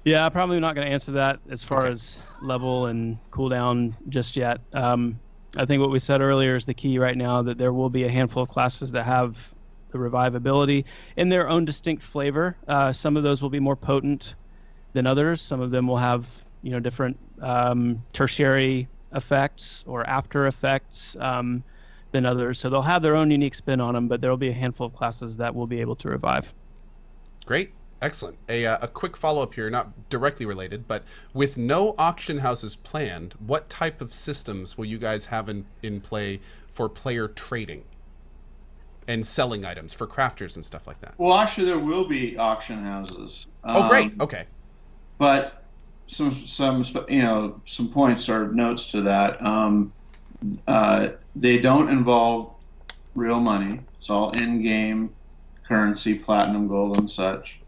Yeah, I'm probably not going to answer that as far Okay. as level and cooldown just yet. I think what we said earlier is the key right now, that there will be a handful of classes that have the revive ability in their own distinct flavor. Some of those will be more potent than others. Some of them will have, different tertiary effects or after effects than others. So they'll have their own unique spin on them, but there will be a handful of classes that will be able to revive. Great. Excellent. A quick follow-up here, not directly related, but with no auction houses planned, what type of systems will you guys have in play for player trading and selling items for crafters and stuff like that? Well, actually, there will be auction houses. Oh, great. Okay. But some points or notes to that. They don't involve real money. It's all in-game currency, platinum, gold, and such.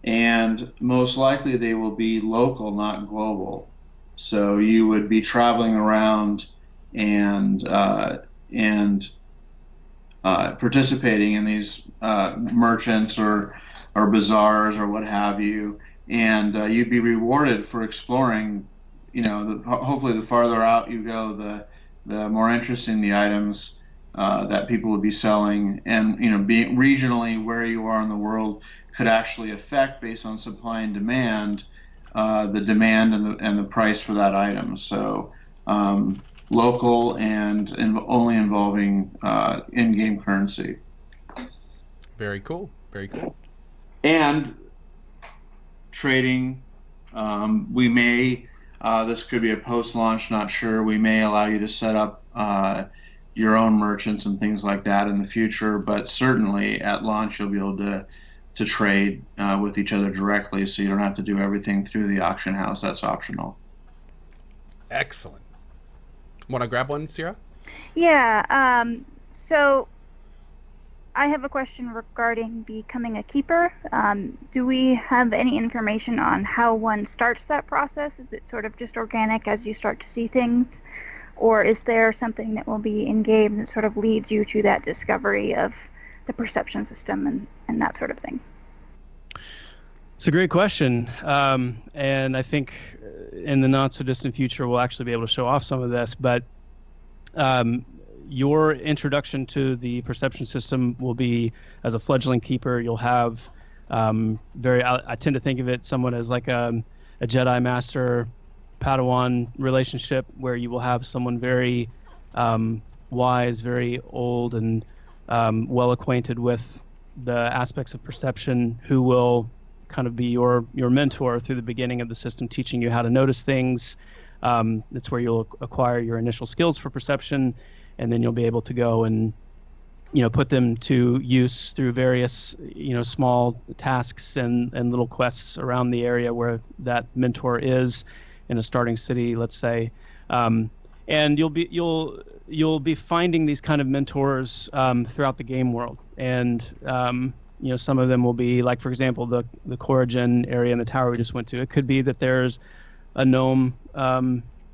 And most likely they will be local, not global. So you would be traveling around and participating in these merchants or bazaars or what have you, and you'd be rewarded for exploring. Hopefully the farther out you go, the more interesting the items that people would be selling, and being regionally where you are in the world could actually affect, based on supply and demand, the demand and the price for that item. So local and only involving in-game currency. Very cool. Very cool. And trading, we may, this could be a post-launch, not sure, we may allow you to set up your own merchants and things like that in the future, but certainly at launch you'll be able to trade with each other directly, so you don't have to do everything through the auction house. That's optional. Excellent. Want to grab one, Sierra? Yeah. So I have a question regarding becoming a keeper. Do we have any information on how one starts that process? Is it sort of just organic as you start to see things? Or is there something that will be in-game that sort of leads you to that discovery of the perception system and that sort of thing? It's a great question. And I think in the not so distant future, we'll actually be able to show off some of this, but your introduction to the perception system will be as a fledgling keeper. You'll have I tend to think of it somewhat as like a Jedi Master Padawan relationship, where you will have someone very wise, very old, and well acquainted with the aspects of perception, who will kind of be your mentor through the beginning of the system, teaching you how to notice things. That's where you'll acquire your initial skills for perception, and then you'll be able to go and put them to use through various small tasks and little quests around the area where that mentor is in a starting city, let's say. And you'll be finding these kind of mentors throughout the game world, and some of them will be like, for example, the Corrigan area in the tower we just went to. It could be that there's a gnome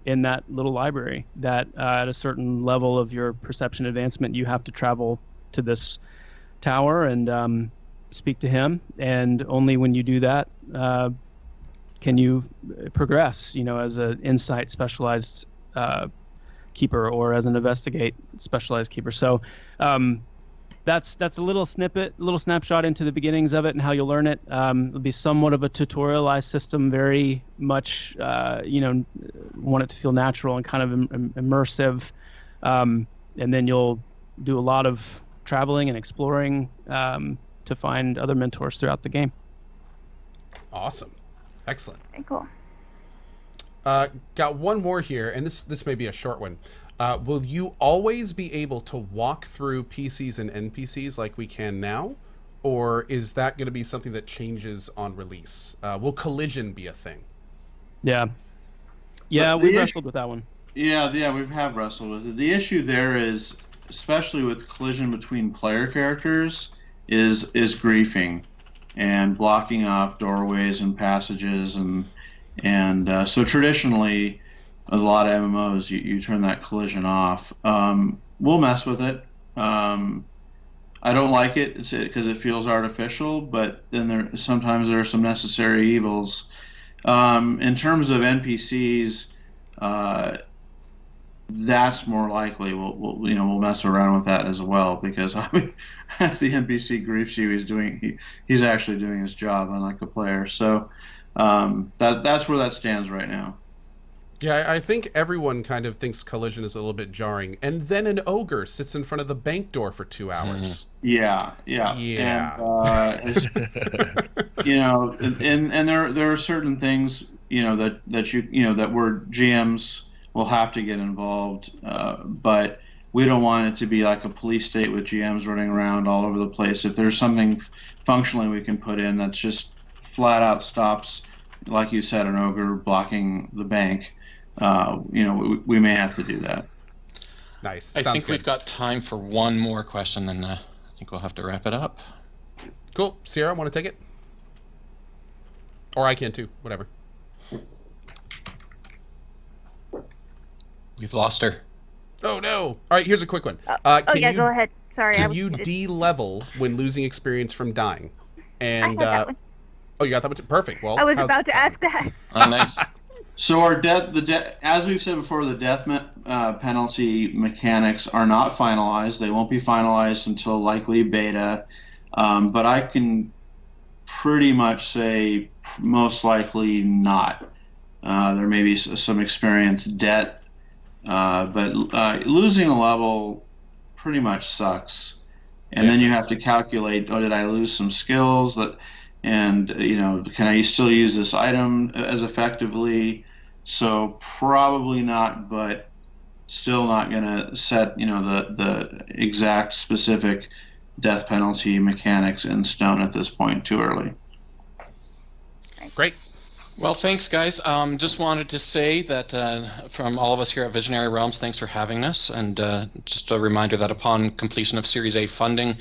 in that little library that at a certain level of your perception advancement, you have to travel to this tower and speak to him. And only when you do that can you progress, as an insight specialized keeper, or as an investigate specialized keeper. So that's a little snapshot into the beginnings of it and how you'll learn it. It'll be somewhat of a tutorialized system, very much, want it to feel natural and kind of immersive. And then you'll do a lot of traveling and exploring to find other mentors throughout the game. Awesome. Excellent. Very cool. Got one more here, and this may be a short one. Will you always be able to walk through PCs and NPCs like we can now? Or is that going to be something that changes on release? Will collision be a thing? Yeah, we wrestled with that one. Yeah, we have wrestled with it. The issue there is, especially with collision between player characters, is griefing and blocking off doorways and passages, and so traditionally, a lot of MMOs, you turn that collision off. We'll mess with it. I don't like it because it feels artificial, but then sometimes there are some necessary evils. In terms of NPCs, that's more likely. We'll mess around with that as well, because if the NPC griefs you, he's actually doing his job, unlike a player. So that's where that stands right now. Yeah, I think everyone kind of thinks collision is a little bit jarring, and then an ogre sits in front of the bank door for 2 hours. Yeah. And, and there are certain things that where GMs will have to get involved, but we don't want it to be like a police state with GMs running around all over the place. If there's something functionally we can put in that's just flat out stops, like you said, an ogre blocking the bank, we may have to do that. Nice. I Sounds think good. we've got time for one more question, and I think we'll have to wrap it up. Cool. Sierra, want to take it? Or I can too. Whatever. We've lost her. Oh no! All right, here's a quick one. Go ahead. Sorry, I Can was you muted. de-level when losing experience from dying? And I had that one. oh, you got that one too? Perfect. Well, I was how's about to ask that. Oh, nice. So our as we've said before, the death penalty mechanics are not finalized. They won't be finalized until likely beta. But I can pretty much say most likely not. There may be some experience debt, but losing a level pretty much sucks. And then you have to calculate, did I lose some skills and can I still use this item as effectively? So probably not, but still not going to set the exact specific death penalty mechanics in stone at this point. Too early. Great. Well, thanks, guys. Just wanted to say that from all of us here at Visionary Realms, thanks for having us. And just a reminder that upon completion of Series A funding,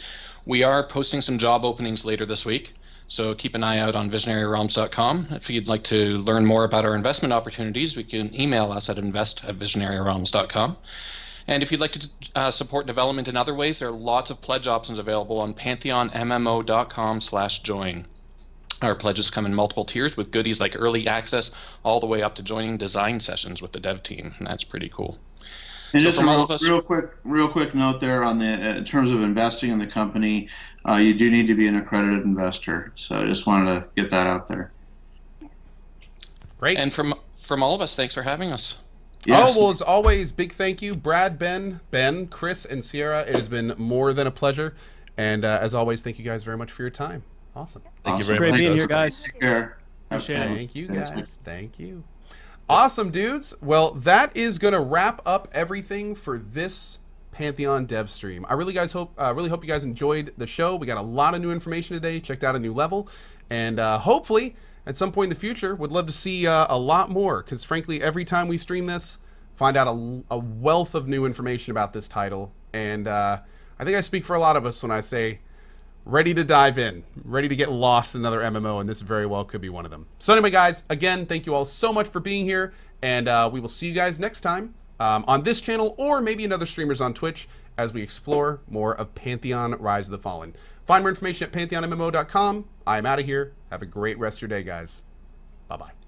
we are posting some job openings later this week. So keep an eye out on visionaryrealms.com. If you'd like to learn more about our investment opportunities, we can email us at invest@visionaryrealms.com. And if you'd like to support development in other ways, there are lots of pledge options available on pantheonmmo.com/join. Our pledges come in multiple tiers with goodies like early access all the way up to joining design sessions with the dev team, and that's pretty cool. And So just from a all of us- real quick note there on in terms of investing in the company, you do need to be an accredited investor. So I just wanted to get that out there. Great. And from all of us, thanks for having us. Yes. Oh, well, as always, big thank you, Brad, Ben, Chris, and Sierra. It has been more than a pleasure. And as always, thank you guys very much for your time. Awesome. Thank you Awesome. very Great much. being guys. here, guys. Take care. Appreciate it. Thank you, guys. Thank you. Awesome, dudes. Well, that is going to wrap up everything for this Pantheon dev stream. I really hope you guys enjoyed the show. We got a lot of new information today. Checked out a new level. And hopefully, at some point in the future, would love to see a lot more. Because frankly, every time we stream this, find out a wealth of new information about this title. And I think I speak for a lot of us when I say, ready to dive in, ready to get lost in another MMO, and this very well could be one of them. So anyway, guys, again, thank you all so much for being here, and we will see you guys next time on this channel, or maybe in other streamers on Twitch, as we explore more of Pantheon Rise of the Fallen. Find more information at pantheonmmo.com. I'm out of here. Have a great rest of your day, guys. Bye-bye.